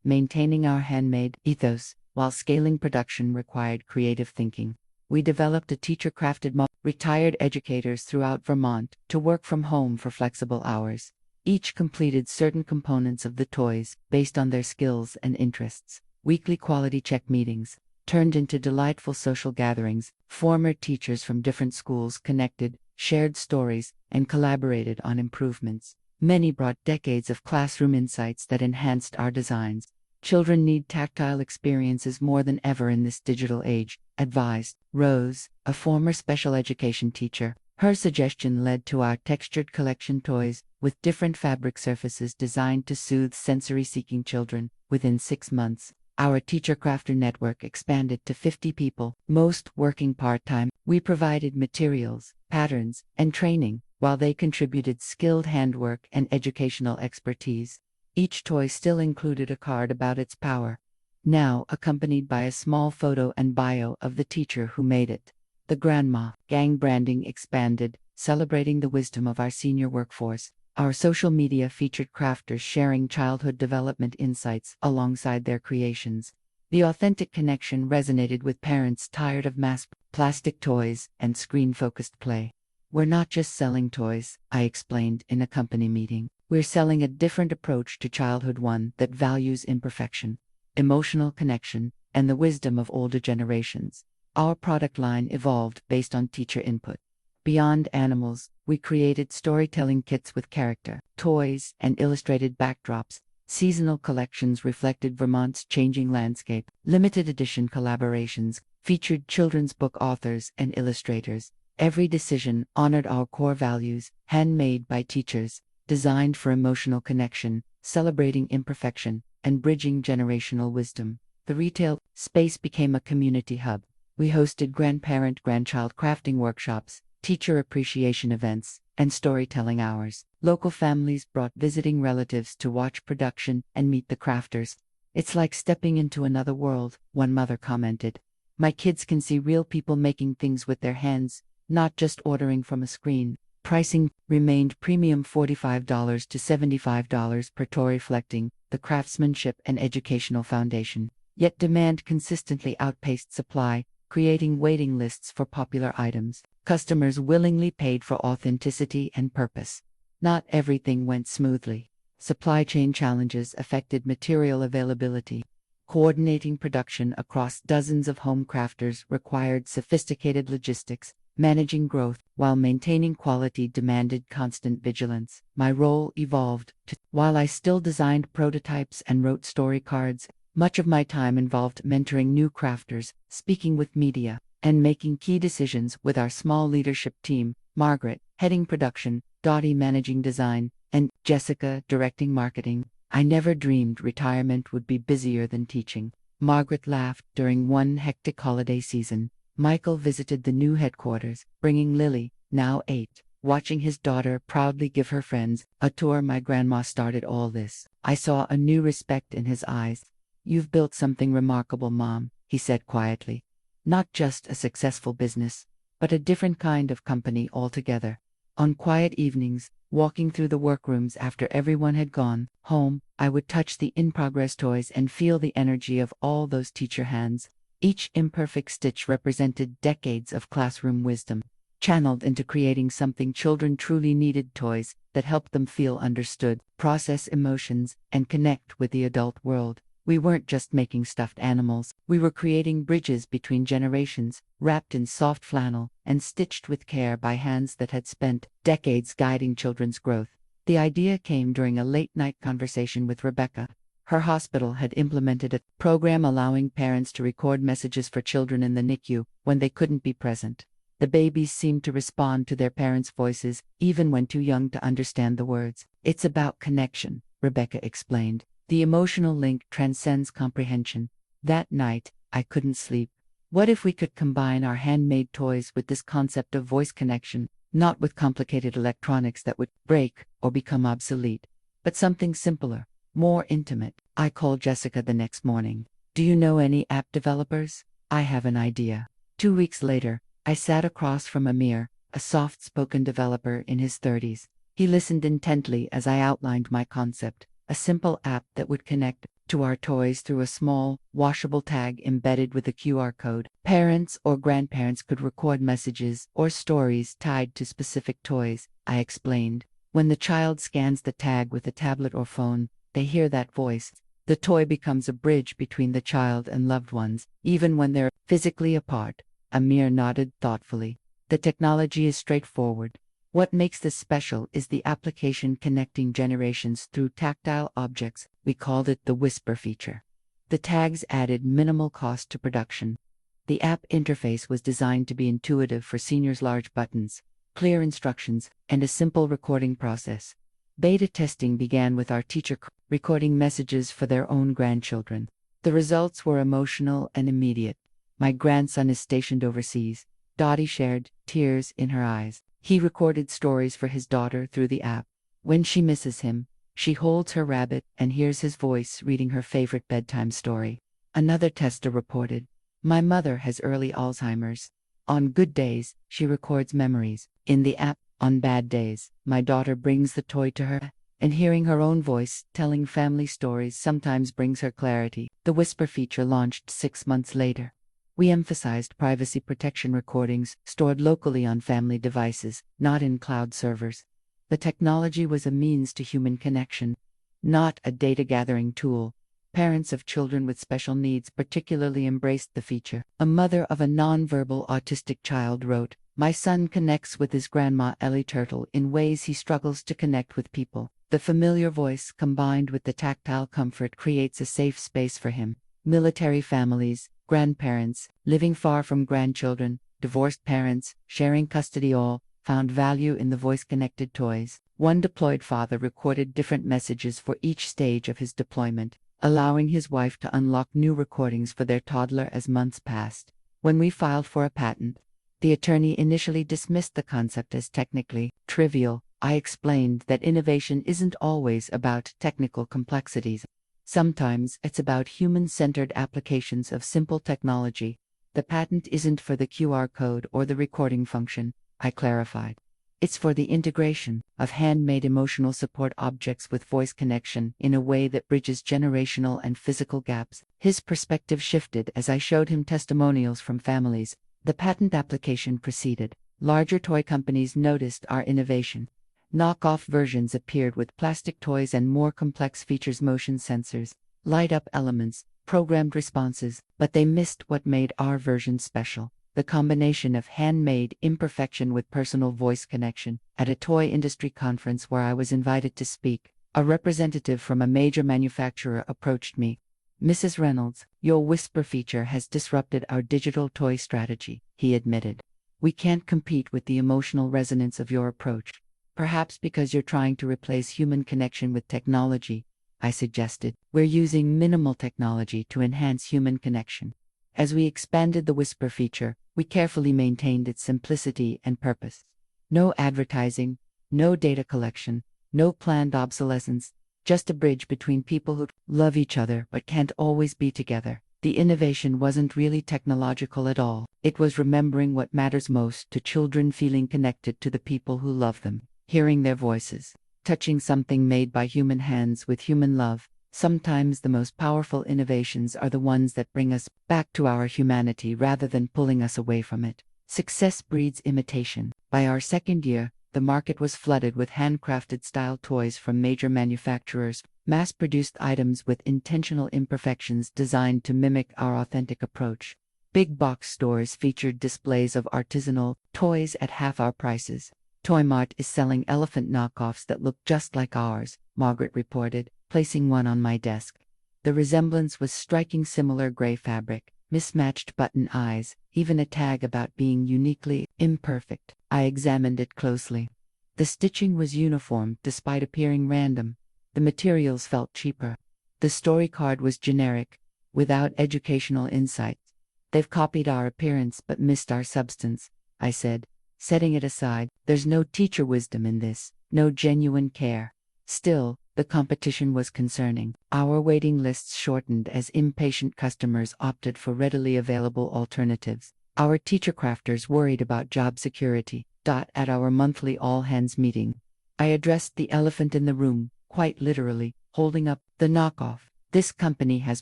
Maintaining our handmade ethos while scaling production required creative thinking. We developed a teacher-crafted model, retired educators throughout Vermont to work from home for flexible hours. Each completed certain components of the toys based on their skills and interests. Weekly quality check meetings turned into delightful social gatherings. Former teachers from different schools connected, shared stories, and collaborated on improvements. Many brought decades of classroom insights that enhanced our designs. "Children need tactile experiences more than ever in this digital age," advised Rose, a former special education teacher. Her suggestion led to our textured collection toys, with different fabric surfaces designed to soothe sensory-seeking children. Within 6 months, our teacher-crafter network expanded to 50 people, most working part-time. We provided materials, patterns, and training, while they contributed skilled handwork and educational expertise. Each toy still included a card about its power, now accompanied by a small photo and bio of the teacher who made it. The Grandma Gang branding expanded, celebrating the wisdom of our senior workforce. Our social media featured crafters sharing childhood development insights alongside their creations. The authentic connection resonated with parents tired of mass plastic toys and screen-focused play. "We're not just selling toys," I explained in a company meeting. "We're selling a different approach to childhood, one that values imperfection, emotional connection, and the wisdom of older generations." Our product line evolved based on teacher input. Beyond animals, we created storytelling kits with character, toys, and illustrated backdrops. Seasonal collections reflected Vermont's changing landscape. Limited edition collaborations featured children's book authors and illustrators. Every decision honored our core values, handmade by teachers, designed for emotional connection, celebrating imperfection, and bridging generational wisdom. The retail space became a community hub. We hosted grandparent-grandchild crafting workshops, teacher appreciation events, and storytelling hours. Local families brought visiting relatives to watch production and meet the crafters. It's like stepping into another world, one mother commented. My kids can see real people making things with their hands, not just ordering from a screen. Pricing remained premium $45 to $75 per toy, reflecting the craftsmanship and educational foundation. Yet demand consistently outpaced supply, creating waiting lists for popular items. Customers willingly paid for authenticity and purpose. Not everything went smoothly. Supply chain challenges affected material availability. Coordinating production across dozens of home crafters required sophisticated logistics. Managing growth while maintaining quality demanded constant vigilance. My role evolved while I still designed prototypes and wrote story cards, much of my time involved mentoring new crafters, speaking with media, and making key decisions with our small leadership team, Margaret, heading production, Dottie managing design, and Jessica directing marketing. I never dreamed retirement would be busier than teaching. Margaret laughed during one hectic holiday season. Michael visited the new headquarters, bringing Lily, now 8, watching his daughter proudly give her friends a tour. My grandma started all this. I saw a new respect in his eyes. You've built something remarkable, Mom, he said quietly. Not just a successful business, but a different kind of company altogether. On quiet evenings, walking through the workrooms after everyone had gone home, I would touch the in-progress toys and feel the energy of all those teacher hands. Each imperfect stitch represented decades of classroom wisdom, channeled into creating something children truly needed: toys that helped them feel understood, process emotions, and connect with the adult world. We weren't just making stuffed animals, we were creating bridges between generations, wrapped in soft flannel and stitched with care by hands that had spent decades guiding children's growth. The idea came during a late-night conversation with Rebecca. Her hospital had implemented a program allowing parents to record messages for children in the NICU when they couldn't be present. The babies seemed to respond to their parents' voices, even when too young to understand the words. It's about connection, Rebecca explained. The emotional link transcends comprehension. That night, I couldn't sleep. What if we could combine our handmade toys with this concept of voice connection, not with complicated electronics that would break or become obsolete, but something simpler, more intimate? I called Jessica the next morning. Do you know any app developers? I have an idea. 2 weeks later, I sat across from Amir, a soft-spoken developer in his 30s. He listened intently as I outlined my concept, a simple app that would connect to our toys through a small, washable tag embedded with a QR code. Parents or grandparents could record messages or stories tied to specific toys, I explained. When the child scans the tag with a tablet or phone, they hear that voice. The toy becomes a bridge between the child and loved ones, even when they're physically apart. Amir nodded thoughtfully. The technology is straightforward. What makes this special is the application connecting generations through tactile objects. We called it the Whisper feature. The tags added minimal cost to production. The app interface was designed to be intuitive for seniors: large buttons, clear instructions, and a simple recording process. Beta testing began with our teacher recording messages for their own grandchildren. The results were emotional and immediate. My grandson is stationed overseas. Dottie shared, tears in her eyes. He recorded stories for his daughter through the app. When she misses him, she holds her rabbit and hears his voice reading her favorite bedtime story. Another tester reported, "My mother has early Alzheimer's. On good days, she records memories. In the app, on bad days, my daughter brings the toy to her, and hearing her own voice telling family stories sometimes brings her clarity." The Whisper feature launched 6 months later. We emphasized privacy protection: recordings stored locally on family devices, not in cloud servers. The technology was a means to human connection, not a data-gathering tool. Parents of children with special needs particularly embraced the feature. A mother of a nonverbal autistic child wrote, "My son connects with his grandma Ellie Turtle in ways he struggles to connect with people. The familiar voice combined with the tactile comfort creates a safe space for him." Military families, grandparents living far from grandchildren, divorced parents sharing custody all found value in the voice-connected toys. One deployed father recorded different messages for each stage of his deployment. allowing his wife to unlock new recordings for their toddler as months passed. When we filed for a patent, the attorney initially dismissed the concept as technically trivial. I explained that innovation isn't always about technical complexities. Sometimes it's about human-centered applications of simple technology. The patent isn't for the QR code or the recording function, I clarified. It's for the integration of handmade emotional support objects with voice connection in a way that bridges generational and physical gaps. His perspective shifted as I showed him testimonials from families. The patent application proceeded. Larger toy companies noticed our innovation. Knockoff versions appeared with plastic toys and more complex features: motion sensors, light-up elements, programmed responses, but they missed what made our version special: the combination of handmade imperfection with personal voice connection. At a toy industry conference where I was invited to speak, a representative from a major manufacturer approached me. "Mrs. Reynolds, your whisper feature has disrupted our digital toy strategy," he admitted. "We can't compete with the emotional resonance of your approach. Perhaps because you're trying to replace human connection with technology," I suggested. "We're using minimal technology to enhance human connection." As we expanded the whisper feature, we carefully maintained its simplicity and purpose. No advertising, no data collection, no planned obsolescence, just a bridge between people who love each other but can't always be together. The innovation wasn't really technological at all. It was remembering what matters most to children: feeling connected to the people who love them, hearing their voices, touching something made by human hands with human love. Sometimes the most powerful innovations are the ones that bring us back to our humanity rather than pulling us away from it. Success breeds imitation. By our second year, the market was flooded with handcrafted style toys from major manufacturers, mass-produced items with intentional imperfections designed to mimic our authentic approach. Big box stores featured displays of artisanal toys at half our prices. Toy Mart is selling elephant knockoffs that look just like ours, Margaret reported, placing one on my desk. The resemblance was striking: similar gray fabric, mismatched button eyes, even a tag about being uniquely imperfect. I examined it closely. The stitching was uniform despite appearing random. The materials felt cheaper. The story card was generic, without educational insights. "They've copied our appearance but missed our substance," I said, setting it aside. "There's no teacher wisdom in this, no genuine care." Still, the competition was concerning. Our waiting lists shortened as impatient customers opted for readily available alternatives. Our teacher crafters worried about job security. At our monthly all-hands meeting, I addressed the elephant in the room, quite literally, holding up the knockoff. "This company has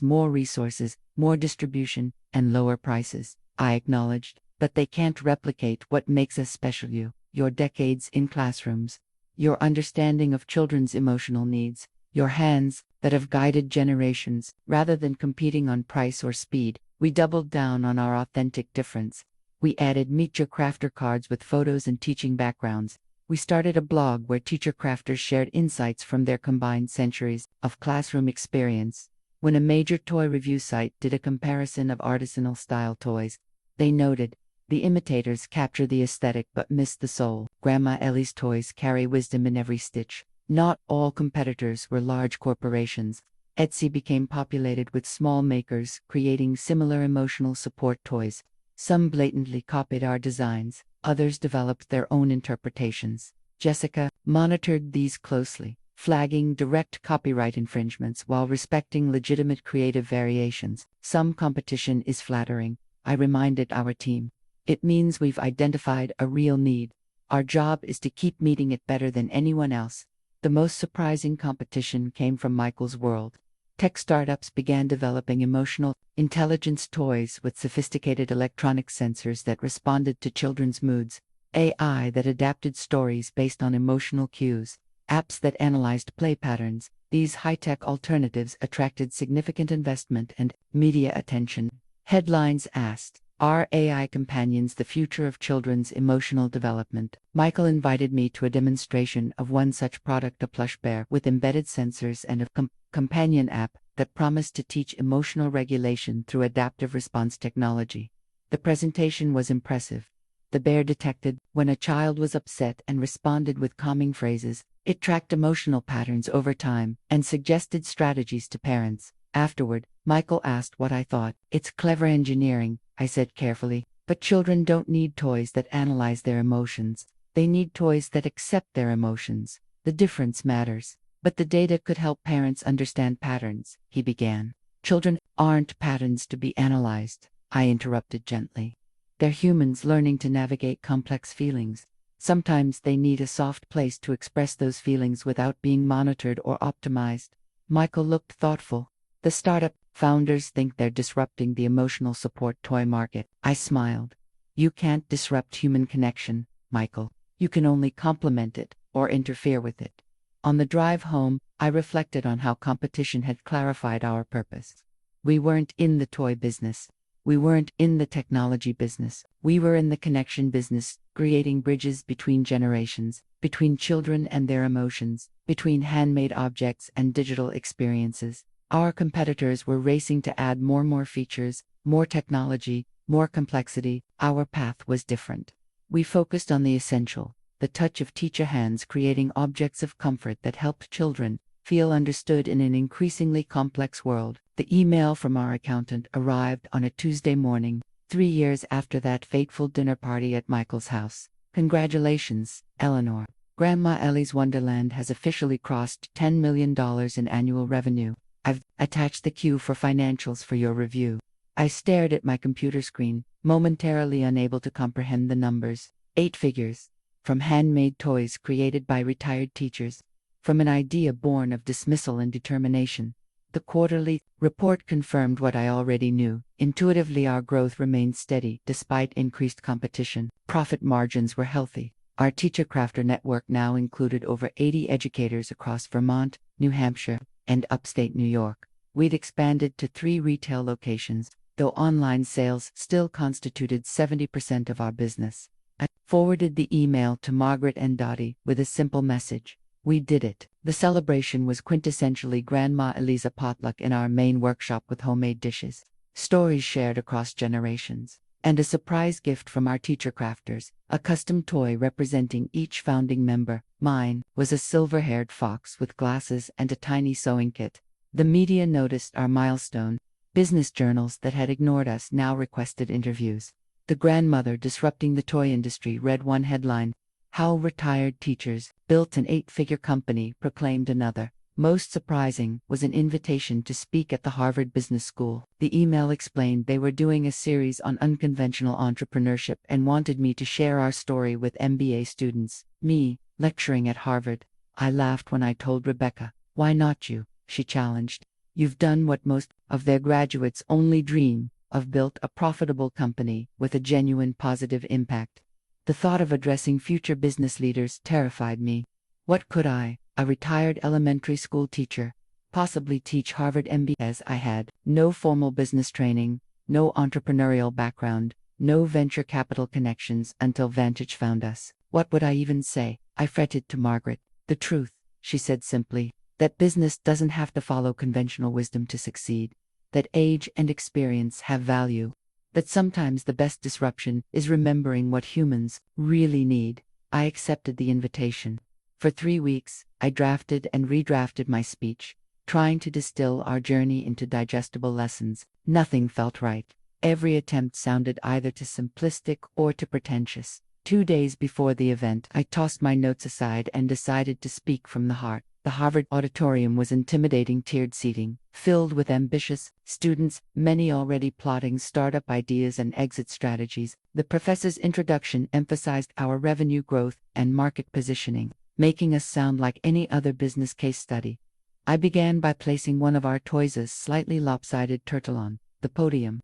more resources, more distribution, and lower prices," I acknowledged, "but they can't replicate what makes us special: your decades in classrooms, your understanding of children's emotional needs, your hands that have guided generations." Rather than competing on price or speed, we doubled down on our authentic difference. We added Meet Your Crafter cards with photos and teaching backgrounds. We started a blog where teacher crafters shared insights from their combined centuries of classroom experience. When a major toy review site did a comparison of artisanal style toys, they noted, "The imitators capture the aesthetic but miss the soul. Grandma Ellie's toys carry wisdom in every stitch." Not all competitors were large corporations. Etsy became populated with small makers creating similar emotional support toys. Some blatantly copied our designs, others developed their own interpretations. Jessica monitored these closely, flagging direct copyright infringements while respecting legitimate creative variations. "Some competition is flattering," I reminded our team. "It means we've identified a real need. Our job is to keep meeting it better than anyone else." The most surprising competition came from Michael's world. Tech startups began developing emotional intelligence toys with sophisticated electronic sensors that responded to children's moods, AI that adapted stories based on emotional cues, apps that analyzed play patterns. These high-tech alternatives attracted significant investment and media attention. Headlines asked, "Are AI companions the future of children's emotional development?" Michael invited me to a demonstration of one such product, a plush bear with embedded sensors and a companion app that promised to teach emotional regulation through adaptive response technology. The presentation was impressive. The bear detected when a child was upset and responded with calming phrases. It tracked emotional patterns over time and suggested strategies to parents. Afterward, Michael asked what I thought. "It's clever engineering," I said carefully. "But children don't need toys that analyze their emotions. They need toys that accept their emotions. The difference matters." "But the data could help parents understand patterns," he began. "Children aren't patterns to be analyzed," I interrupted gently. "They're humans learning to navigate complex feelings. Sometimes they need a soft place to express those feelings without being monitored or optimized." Michael looked thoughtful. "The startup founders think they're disrupting the emotional support toy market." I smiled. "You can't disrupt human connection, Michael. You can only complement it or interfere with it." On the drive home, I reflected on how competition had clarified our purpose. We weren't in the toy business. We weren't in the technology business. We were in the connection business, creating bridges between generations, between children and their emotions, between handmade objects and digital experiences. Our competitors were racing to add more features, more technology, more complexity. Our path was different. We focused on the essential, the touch of teacher hands creating objects of comfort that helped children feel understood in an increasingly complex world. The email from our accountant arrived on a Tuesday morning, 3 years after that fateful dinner party at Michael's house. "Congratulations, Eleanor. Grandma Ellie's Wonderland has officially crossed $10 million in annual revenue. I've attached the queue for financials for your review." I stared at my computer screen, momentarily unable to comprehend the numbers. 8 figures. From handmade toys created by retired teachers. From an idea born of dismissal and determination. The quarterly report confirmed what I already knew. Intuitively, our growth remained steady despite increased competition. Profit margins were healthy. Our teacher crafter network now included over 80 educators across Vermont, New Hampshire, and upstate New York. We'd expanded to 3 retail locations, though online sales still constituted 70% of our business. I forwarded the email to Margaret and Dottie with a simple message. We did it. The celebration was quintessentially Grandma Elisa potluck in our main workshop with homemade dishes, stories shared across generations, and a surprise gift from our teacher crafters, a custom toy representing each founding member. Mine was a silver-haired fox with glasses and a tiny sewing kit. The media noticed our milestone. Business journals that had ignored us now requested interviews. The grandmother disrupting the toy industry read one headline. How retired teachers built an 8-figure company, proclaimed another. Most surprising was an invitation to speak at the Harvard Business School. The email explained they were doing a series on unconventional entrepreneurship and wanted me to share our story with MBA students. Me, lecturing at Harvard. I laughed when I told Rebecca. "Why not you?" she challenged. "You've done what most of their graduates only dream of, built a profitable company with a genuine positive impact." The thought of addressing future business leaders terrified me. What could I, a retired elementary school teacher, possibly teach Harvard MBAs? I had no formal business training, no entrepreneurial background, no venture capital connections until Vantage found us. What would I even say? I fretted to Margaret. "The truth," she said simply, "that business doesn't have to follow conventional wisdom to succeed, that age and experience have value, that sometimes the best disruption is remembering what humans really need." I accepted the invitation. For 3 weeks, I drafted and redrafted my speech, trying to distill our journey into digestible lessons. Nothing felt right. Every attempt sounded either too simplistic or too pretentious. 2 days before the event, I tossed my notes aside and decided to speak from the heart. The Harvard auditorium was intimidating, tiered seating, filled with ambitious students, many already plotting startup ideas and exit strategies. The professor's introduction emphasized our revenue growth and market positioning, making us sound like any other business case study. I began by placing one of our toys' slightly lopsided turtle on the podium.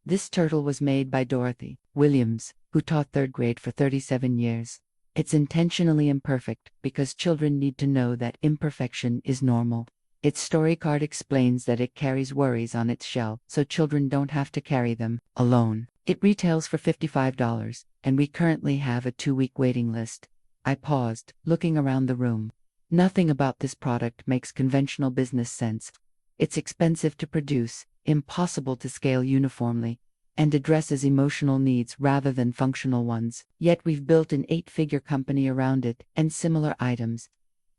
This turtle was made by Dorothy Williams, who taught 3rd grade for 37 years. It's intentionally imperfect because children need to know that imperfection is normal. Its story card explains that it carries worries on its shell, so children don't have to carry them alone. It retails for $55, and we currently have a 2-week waiting list. I paused, looking around the room. Nothing about this product makes conventional business sense. It's expensive to produce, impossible to scale uniformly, and addresses emotional needs rather than functional ones. Yet we've built an 8-figure company around it and similar items.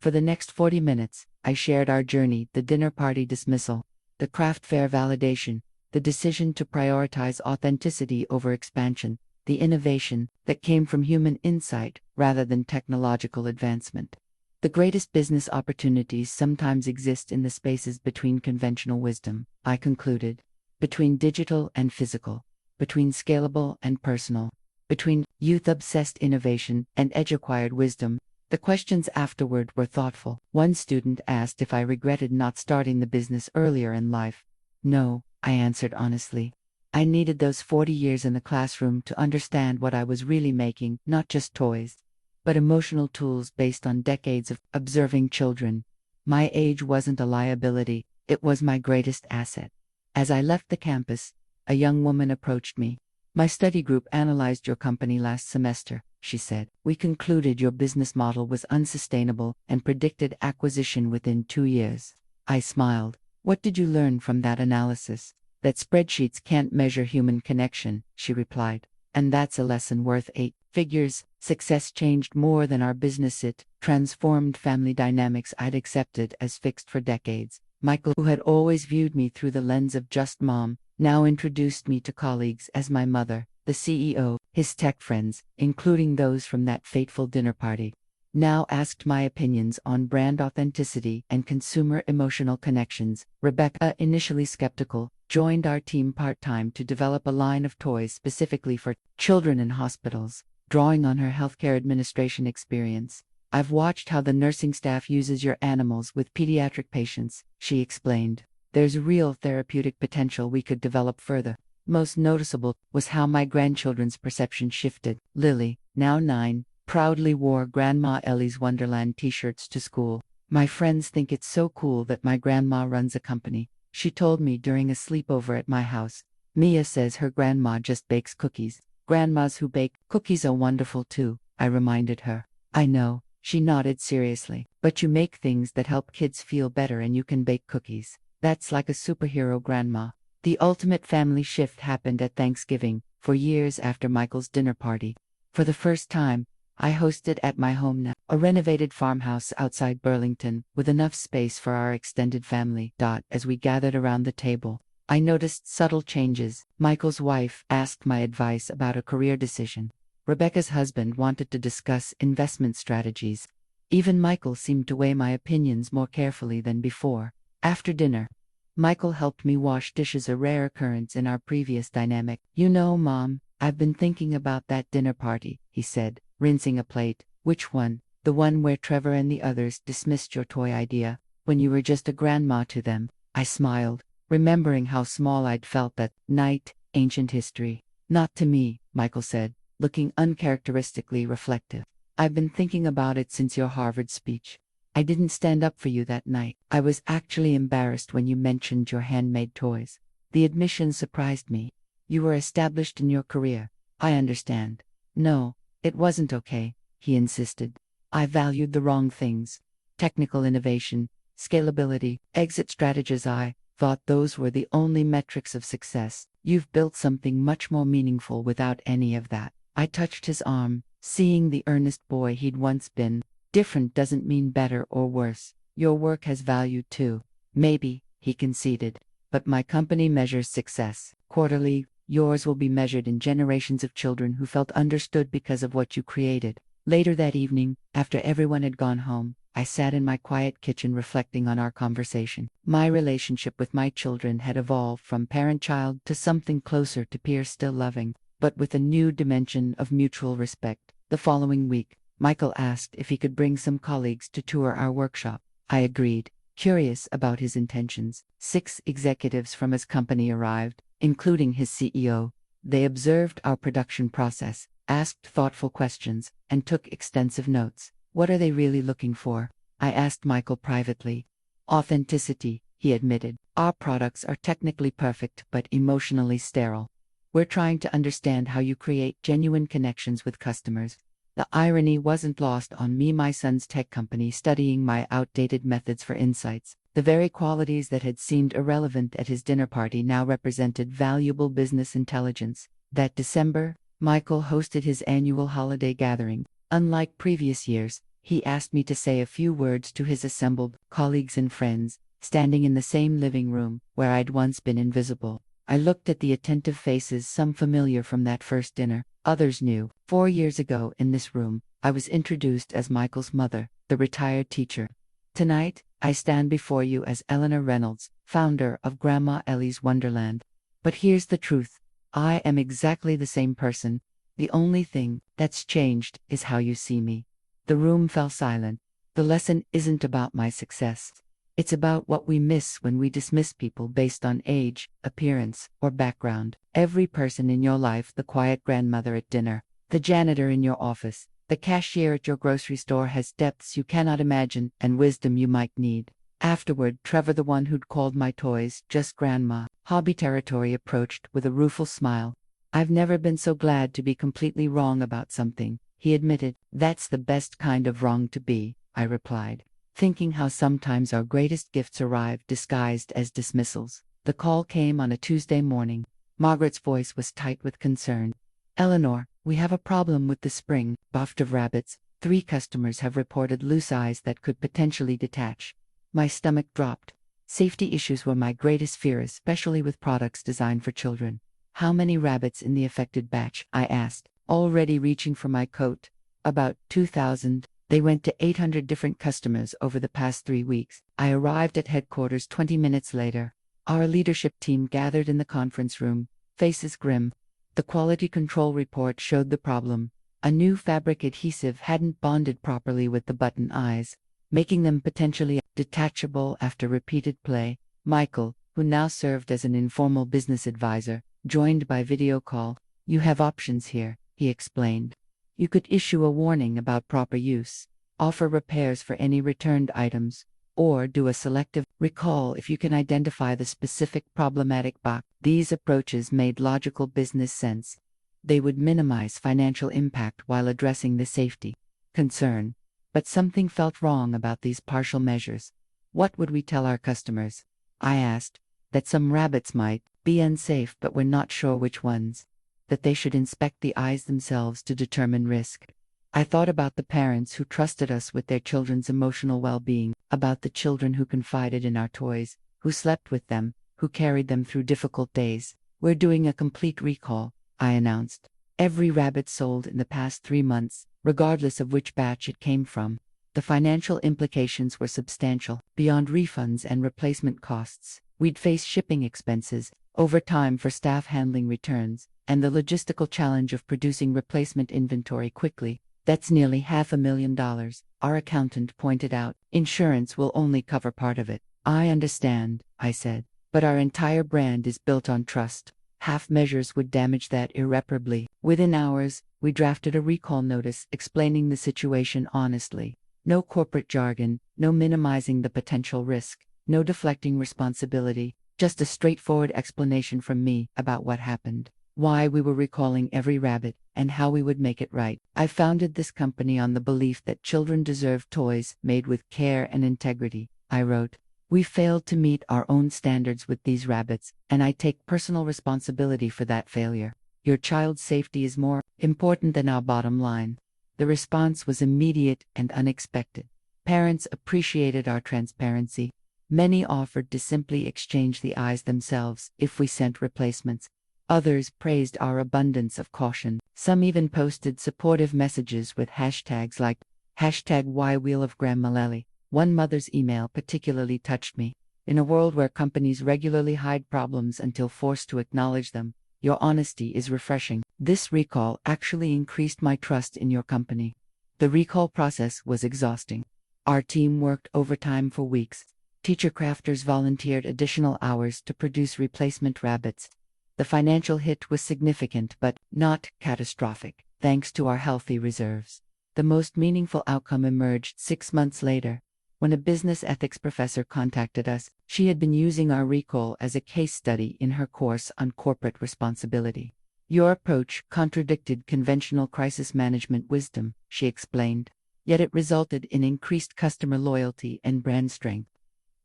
For the next 40 minutes, I shared our journey, the dinner party dismissal, the craft fair validation, the decision to prioritize authenticity over expansion, the innovation that came from human insight rather than technological advancement. The greatest business opportunities sometimes exist in the spaces between conventional wisdom, I concluded, between digital and physical, between scalable and personal, between youth-obsessed innovation and edge-acquired wisdom. The questions afterward were thoughtful. One student asked if I regretted not starting the business earlier in life. No, I answered honestly. I needed those 40 years in the classroom to understand what I was really making, not just toys, but emotional tools based on decades of observing children. My age wasn't a liability, it was my greatest asset. As I left the campus, a young woman approached me. My study group analyzed your company last semester, she said. We concluded your business model was unsustainable and predicted acquisition within 2 years. I smiled. What did you learn from that analysis? That spreadsheets can't measure human connection, she replied. And that's a lesson worth 8 figures. Success changed more than our business. It transformed family dynamics I'd accepted as fixed for decades. Michael, who had always viewed me through the lens of just mom, now introduced me to colleagues as my mother, the CEO, his tech friends, including those from that fateful dinner party. Now asked my opinions on brand authenticity and consumer emotional connections. Rebecca, initially skeptical, joined our team part-time to develop a line of toys specifically for children in hospitals, drawing on her healthcare administration experience. I've watched how the nursing staff uses your animals with pediatric patients, she explained. There's real therapeutic potential we could develop further. Most noticeable was how my grandchildren's perception shifted. Lily, now 9, proudly wore Grandma Ellie's Wonderland t-shirts to school. My friends think it's so cool that my grandma runs a company, she told me during a sleepover at my house. Mia says her grandma just bakes cookies. Grandmas who bake cookies are wonderful too, I reminded her. I know, she nodded seriously. But you make things that help kids feel better and you can bake cookies. That's like a superhero grandma. The ultimate family shift happened at Thanksgiving, 4 years after Michael's dinner party. For the first time, I hosted at my home now, a renovated farmhouse outside Burlington, with enough space for our extended family. As we gathered around the table, I noticed subtle changes. Michael's wife asked my advice about a career decision. Rebecca's husband wanted to discuss investment strategies. Even Michael seemed to weigh my opinions more carefully than before. After dinner, Michael helped me wash dishes, a rare occurrence in our previous dynamic. You know, Mom, I've been thinking about that dinner party, he said, rinsing a plate. Which one? The one where Trevor and the others dismissed your toy idea, when you were just a grandma to them. I smiled, remembering how small I'd felt that night. Ancient history. Not to me, Michael said, looking uncharacteristically reflective. I've been thinking about it since your Harvard speech. I didn't stand up for you that night. I was actually embarrassed when you mentioned your handmade toys. The admission surprised me. You were established in your career. I understand. No, it wasn't okay, he insisted. I valued the wrong things. Technical innovation, scalability, exit strategies. I thought those were the only metrics of success. You've built something much more meaningful without any of that. I touched his arm, seeing the earnest boy he'd once been. Different doesn't mean better or worse. Your work has value too. Maybe, he conceded. But my company measures success quarterly. Yours will be measured in generations of children who felt understood because of what you created. Later that evening, after everyone had gone home, I sat in my quiet kitchen reflecting on our conversation. My relationship with my children had evolved from parent-child to something closer to peers, still loving, but with a new dimension of mutual respect. The following week, Michael asked if he could bring some colleagues to tour our workshop. I agreed, curious about his intentions. 6 executives from his company arrived, including his CEO. They observed our production process, asked thoughtful questions, and took extensive notes. What are they really looking for? I asked Michael privately. Authenticity, he admitted. Our products are technically perfect but emotionally sterile. We're trying to understand how you create genuine connections with customers. The irony wasn't lost on me. My son's tech company studying my outdated methods for insights. The very qualities that had seemed irrelevant at his dinner party now represented valuable business intelligence. That December, Michael hosted his annual holiday gathering. Unlike previous years, he asked me to say a few words to his assembled colleagues and friends. standing in the same living room where I'd once been invisible. I looked at the attentive faces, some familiar from that first dinner, others new. 4 years ago in this room, I was introduced as Michael's mother, the retired teacher. Tonight, I stand before you as Eleanor Reynolds, founder of Grandma Ellie's Wonderland. But here's the truth. I am exactly the same person. The only thing that's changed is how you see me. The room fell silent. The lesson isn't about my success. It's about what we miss when we dismiss people based on age, appearance, or background. Every person in your life, the quiet grandmother at dinner, the janitor in your office, the cashier at your grocery store, has depths you cannot imagine and wisdom you might need. Afterward, Trevor, the one who'd called my toys just grandma, hobby territory, approached with a rueful smile. I've never been so glad to be completely wrong about something, he admitted. That's the best kind of wrong to be, I replied, thinking how sometimes our greatest gifts arrive disguised as dismissals. The call came on a Tuesday morning. Margaret's voice was tight with concern. Eleanor, we have a problem with the spring buffed of rabbits. 3 customers have reported loose eyes that could potentially detach. My stomach dropped. Safety issues were my greatest fear, especially with products designed for children. How many rabbits in the affected batch? I asked, already reaching for my coat. About 2,000. They went to 800 different customers over the past 3 weeks. I arrived at headquarters 20 minutes later. Our leadership team gathered in the conference room, faces grim. The quality control report showed the problem. A new fabric adhesive hadn't bonded properly with the button eyes, making them potentially detachable after repeated play. Michael, who now served as an informal business advisor, joined by video call. You have options here, he explained. You could issue a warning about proper use, offer repairs for any returned items, or do a selective recall if you can identify the specific problematic box. These approaches made logical business sense. They would minimize financial impact while addressing the safety concern. But something felt wrong about these partial measures. What would we tell our customers? I asked. That some rabbits might be unsafe, but we're not sure which ones. That they should inspect the eyes themselves to determine risk. I thought about the parents who trusted us with their children's emotional well-being, about the children who confided in our toys, who slept with them, who carried them through difficult days. We're doing a complete recall, I announced. Every rabbit sold in the past 3 months, regardless of which batch it came from. The financial implications were substantial. Beyond refunds and replacement costs, we'd face shipping expenses, overtime for staff handling returns, and the logistical challenge of producing replacement inventory quickly. That's nearly $500,000, our accountant pointed out. Insurance will only cover part of it. I understand, I said, but our entire brand is built on trust. Half measures would damage that irreparably. Within hours, we drafted a recall notice explaining the situation honestly. No corporate jargon, no minimizing the potential risk, no deflecting responsibility, just a straightforward explanation from me about what happened, why we were recalling every rabbit, and how we would make it right. I founded this company on the belief that children deserve toys made with care and integrity, I wrote. We failed to meet our own standards with these rabbits, and I take personal responsibility for that failure. Your child's safety is more important than our bottom line. The response was immediate and unexpected. Parents appreciated our transparency. Many offered to simply exchange the eyes themselves if we sent replacements. Others praised our abundance of caution. Some even posted supportive messages with hashtags like #WhyWheelOfGrandmaLelly. One mother's email particularly touched me. In a world where companies regularly hide problems until forced to acknowledge them, your honesty is refreshing. This recall actually increased my trust in your company. The recall process was exhausting. Our team worked overtime for weeks. Teacher crafters volunteered additional hours to produce replacement rabbits. The financial hit was significant but not catastrophic, thanks to our healthy reserves. The most meaningful outcome emerged 6 months later. When a business ethics professor contacted us, she had been using our recall as a case study in her course on corporate responsibility. Your approach contradicted conventional crisis management wisdom, she explained, yet it resulted in increased customer loyalty and brand strength.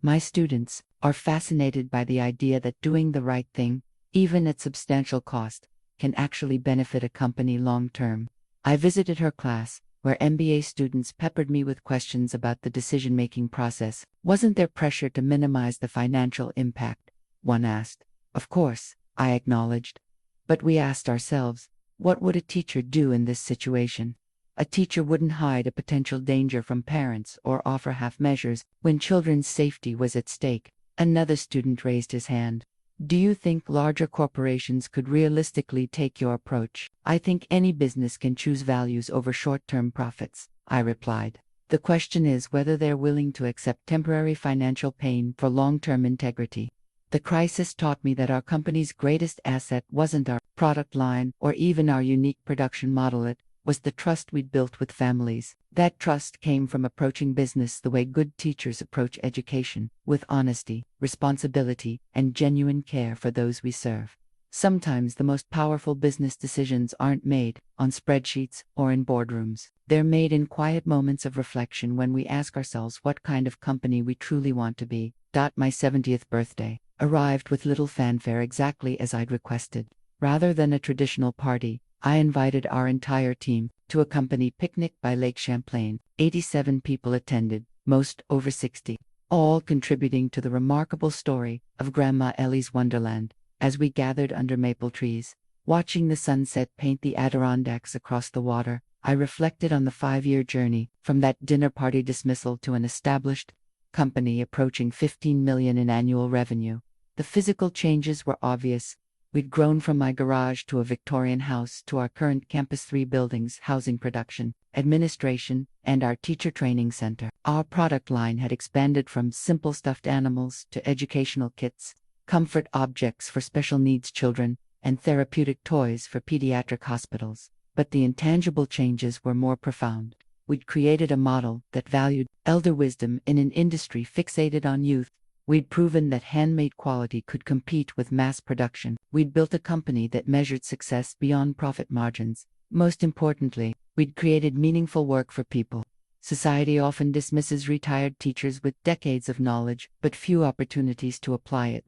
My students are fascinated by the idea that doing the right thing, even at substantial cost, can actually benefit a company long term. I visited her class, where MBA students peppered me with questions about the decision-making process. Wasn't there pressure to minimize the financial impact? One asked. Of course, I acknowledged. But we asked ourselves, what would a teacher do in this situation? A teacher wouldn't hide a potential danger from parents or offer half measures when children's safety was at stake. Another student raised his hand. Do you think larger corporations could realistically take your approach? I think any business can choose values over short-term profits, I replied. The question is whether they're willing to accept temporary financial pain for long-term integrity. The crisis taught me that our company's greatest asset wasn't our product line or even our unique production model. It was the trust we'd built with families. That trust came from approaching business the way good teachers approach education, with honesty, responsibility, and genuine care for those we serve. Sometimes the most powerful business decisions aren't made on spreadsheets or in boardrooms. They're made in quiet moments of reflection when we ask ourselves what kind of company we truly want to be. My 70th birthday arrived with little fanfare, exactly as I'd requested. Rather than a traditional party, I invited our entire team to a company picnic by Lake Champlain. 87 people attended, most over 60, all contributing to the remarkable story of Grandma Ellie's Wonderland. As we gathered under maple trees, watching the sunset paint the Adirondacks across the water, I reflected on the 5-year journey from that dinner party dismissal to an established company approaching $15 million in annual revenue. The physical changes were obvious. We'd grown from my garage to a Victorian house to our current Campus 3 buildings housing production, administration, and our teacher training center. Our product line had expanded from simple stuffed animals to educational kits, comfort objects for special needs children, and therapeutic toys for pediatric hospitals. But the intangible changes were more profound. We'd created a model that valued elder wisdom in an industry fixated on youth. We'd proven that handmade quality could compete with mass production. We'd built a company that measured success beyond profit margins. Most importantly, we'd created meaningful work for people. Society often dismisses retired teachers with decades of knowledge, but few opportunities to apply it.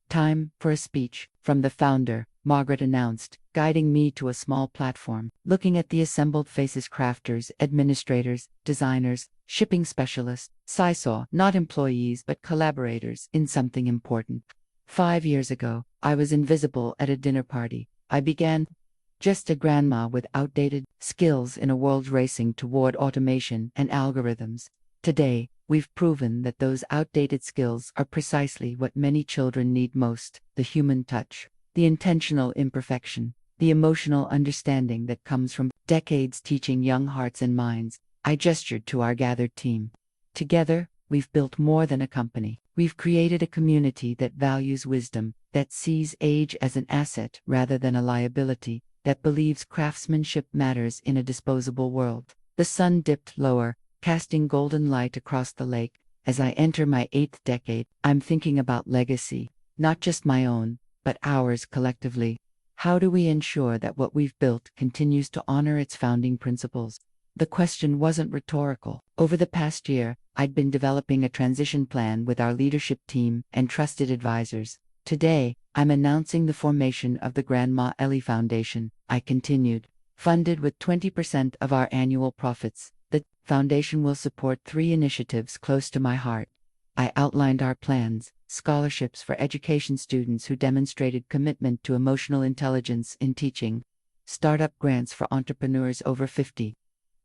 Time for a speech, from the founder, Margaret announced, guiding me to a small platform. Looking at the assembled faces, crafters, administrators, designers, shipping specialists, I saw not employees but collaborators in something important. 5 years ago, I was invisible at a dinner party. I began just a grandma with outdated skills in a world racing toward automation and algorithms. Today, we've proven that those outdated skills are precisely what many children need most: the human touch, the intentional imperfection, the emotional understanding that comes from decades teaching young hearts and minds. I gestured to our gathered team. Together, we've built more than a company. We've created a community that values wisdom, that sees age as an asset rather than a liability, that believes craftsmanship matters in a disposable world. The sun dipped lower, casting golden light across the lake. As I enter my 8th decade, I'm thinking about legacy, not just my own, but ours collectively. How do we ensure that what we've built continues to honor its founding principles? The question wasn't rhetorical. Over the past year, I'd been developing a transition plan with our leadership team and trusted advisors. Today, I'm announcing the formation of the Grandma Ellie Foundation, I continued. Funded with 20% of our annual profits, the foundation will support 3 initiatives close to my heart. I outlined our plans: scholarships for education students who demonstrated commitment to emotional intelligence in teaching, startup grants for entrepreneurs over 50,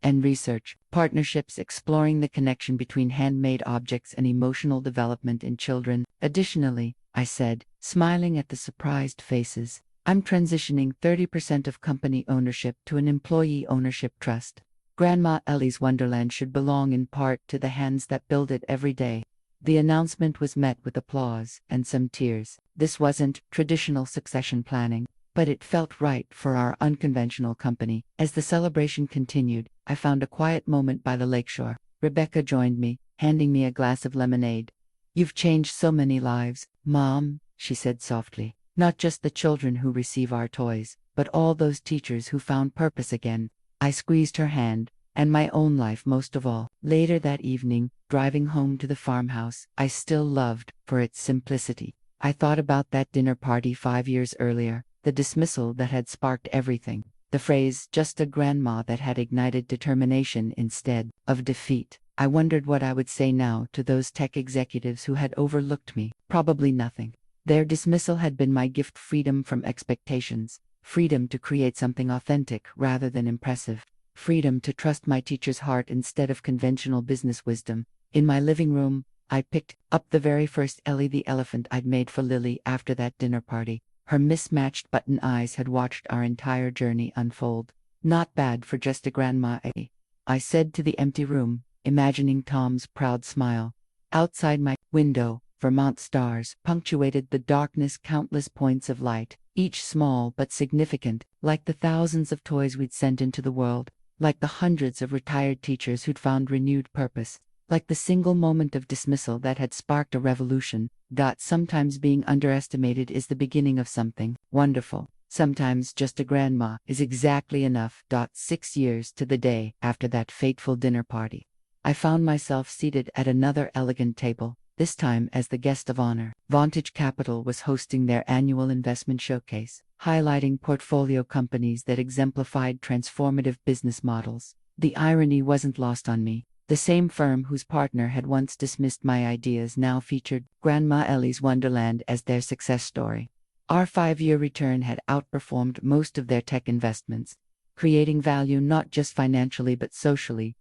and research partnerships exploring the connection between handmade objects and emotional development in children. Additionally, I said, smiling at the surprised faces, I'm transitioning 30% of company ownership to an employee ownership trust. Grandma Ellie's Wonderland should belong in part to the hands that build it every day. The announcement was met with applause and some tears. This wasn't traditional succession planning, but it felt right for our unconventional company. As the celebration continued, I found a quiet moment by the lakeshore. Rebecca joined me, handing me a glass of lemonade. You've changed so many lives, Mom, she said softly. Not just the children who receive our toys, but all those teachers who found purpose again. I squeezed her hand, and my own life most of all. Later that evening, driving home to the farmhouse I still loved for its simplicity, I thought about that dinner party 5 years earlier, the dismissal that had sparked everything. The phrase, just a grandma, that had ignited determination instead of defeat. I wondered what I would say now to those tech executives who had overlooked me. Probably nothing. Their dismissal had been my gift: freedom from expectations, freedom to create something authentic rather than impressive, freedom to trust my teacher's heart instead of conventional business wisdom. In my living room, I picked up the very first Ellie the elephant I'd made for Lily after that dinner party. Her mismatched button eyes had watched our entire journey unfold. Not bad for just a grandma, eh? I said to the empty room, imagining Tom's proud smile. Outside my window, Vermont stars punctuated the darkness, countless points of light, each small but significant, like the thousands of toys we'd sent into the world, like the hundreds of retired teachers who'd found renewed purpose, like the single moment of dismissal that had sparked a revolution. Sometimes being underestimated is the beginning of something wonderful. Sometimes just a grandma is exactly enough. 6 years to the day after that fateful dinner party, I found myself seated at another elegant table, this time as the guest of honor. Vantage Capital was hosting their annual investment showcase, highlighting portfolio companies that exemplified transformative business models. The irony wasn't lost on me. The same firm whose partner had once dismissed my ideas now featured Grandma Ellie's Wonderland as their success story. Our 5-year return had outperformed most of their tech investments, creating value not just financially but socially.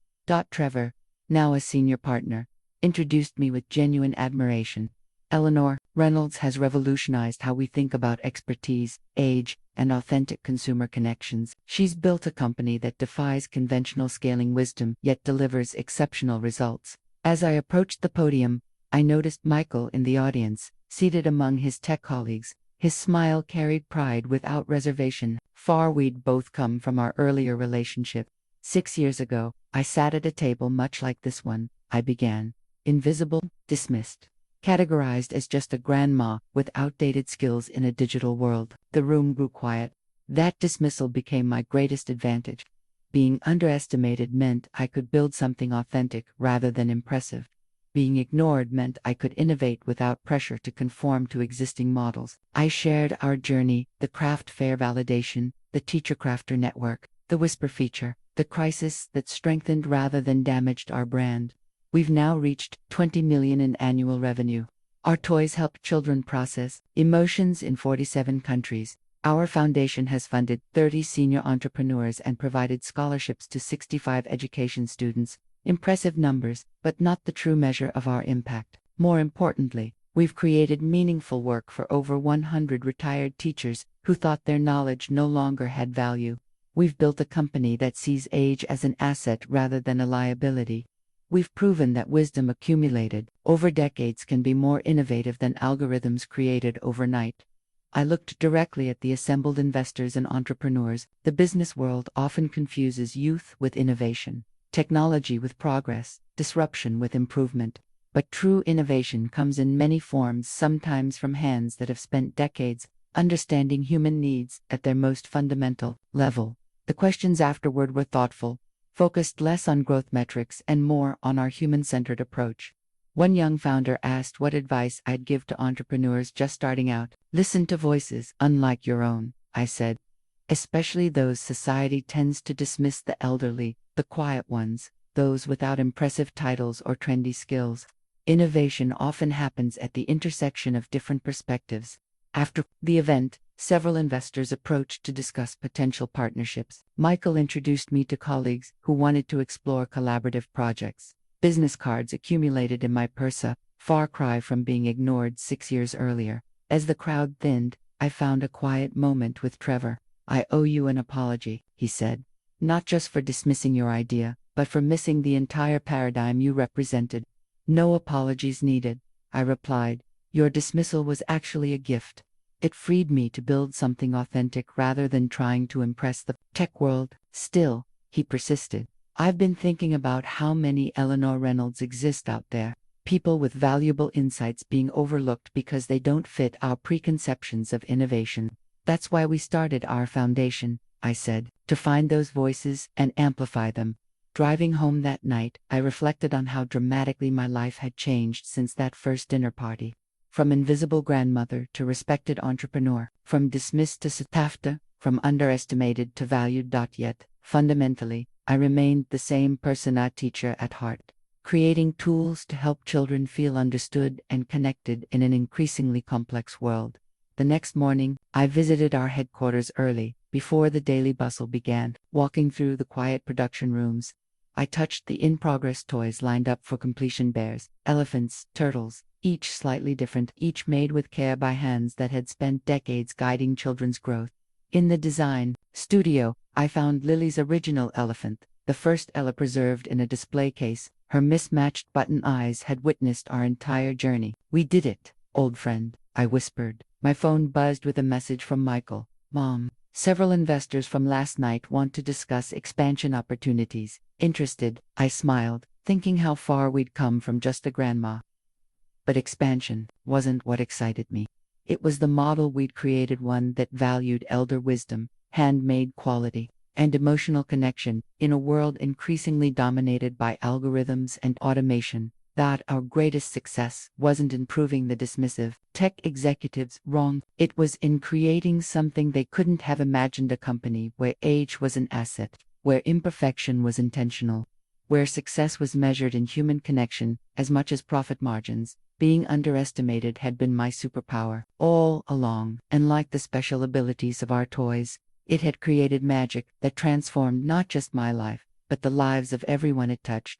Trevor, now a senior partner, introduced me with genuine admiration. Eleanor Reynolds has revolutionized how we think about expertise, age, and authentic consumer connections. She's built a company that defies conventional scaling wisdom yet delivers exceptional results. As I approached the podium, I noticed Michael in the audience, seated among his tech colleagues. His smile carried pride without reservation. Far we'd both come from our earlier relationship. 6 years ago, I sat at a table much like this one. I began. Invisible, dismissed, categorized as just a grandma with outdated skills in a digital world. The room grew quiet. That dismissal became my greatest advantage. Being underestimated meant I could build something authentic rather than impressive. Being ignored meant I could innovate without pressure to conform to existing models. I shared our journey, the craft fair validation, the teacher crafter network, the whisper feature, the crisis that strengthened rather than damaged our brand. We've now reached 20 million in annual revenue. Our toys help children process emotions in 47 countries. Our foundation has funded 30 senior entrepreneurs and provided scholarships to 65 education students. Impressive numbers, but not the true measure of our impact. More importantly, we've created meaningful work for over 100 retired teachers who thought their knowledge no longer had value. We've built a company that sees age as an asset rather than a liability. We've proven that wisdom accumulated over decades can be more innovative than algorithms created overnight. I looked directly at the assembled investors and entrepreneurs. The business world often confuses youth with innovation, technology with progress, disruption with improvement. But true innovation comes in many forms, sometimes from hands that have spent decades understanding human needs at their most fundamental level. The questions afterward were thoughtful, focused less on growth metrics and more on our human-centered approach. One young founder asked what advice I'd give to entrepreneurs just starting out. Listen to voices unlike your own, I said. Especially those society tends to dismiss: the elderly, the quiet ones, those without impressive titles or trendy skills. Innovation often happens at the intersection of different perspectives. After the event, several investors approached to discuss potential partnerships. Michael introduced me to colleagues who wanted to explore collaborative projects. Business cards accumulated in my purse, a far cry from being ignored 6 years earlier. As the crowd thinned, I found a quiet moment with Trevor. I owe you an apology, he said. Not just for dismissing your idea, but for missing the entire paradigm you represented. No apologies needed, I replied. Your dismissal was actually a gift. It freed me to build something authentic rather than trying to impress the tech world. Still, he persisted, I've been thinking about how many Eleanor Reynolds exist out there. People with valuable insights being overlooked because they don't fit our preconceptions of innovation. That's why we started our foundation, I said, to find those voices and amplify them. Driving home that night, I reflected on how dramatically my life had changed since that first dinner party. From invisible grandmother to respected entrepreneur, from dismissed to sought after, from underestimated to valued. Yet, fundamentally, I remained the same person, a teacher at heart, creating tools to help children feel understood and connected in an increasingly complex world. The next morning, I visited our headquarters early, before the daily bustle began. Walking through the quiet production rooms, I touched the in-progress toys lined up for completion: bears, elephants, turtles, each slightly different, each made with care by hands that had spent decades guiding children's growth. In the design studio, I found Lily's original elephant, the first Ella preserved in a display case. Her mismatched button eyes had witnessed our entire journey. "We did it, old friend," I whispered. My phone buzzed with a message from Michael. "Mom, several investors from last night want to discuss expansion opportunities." "Interested?" I smiled, thinking how far we'd come from just a grandma. But expansion wasn't what excited me. It was the model we'd created, one that valued elder wisdom, handmade quality, and emotional connection in a world increasingly dominated by algorithms and automation. That our greatest success wasn't in proving the dismissive tech executives wrong. It was in creating something they couldn't have imagined: a company where age was an asset, where imperfection was intentional, where success was measured in human connection as much as profit margins. Being underestimated had been my superpower all along, and like the special abilities of our toys, it had created magic that transformed not just my life, but the lives of everyone it touched.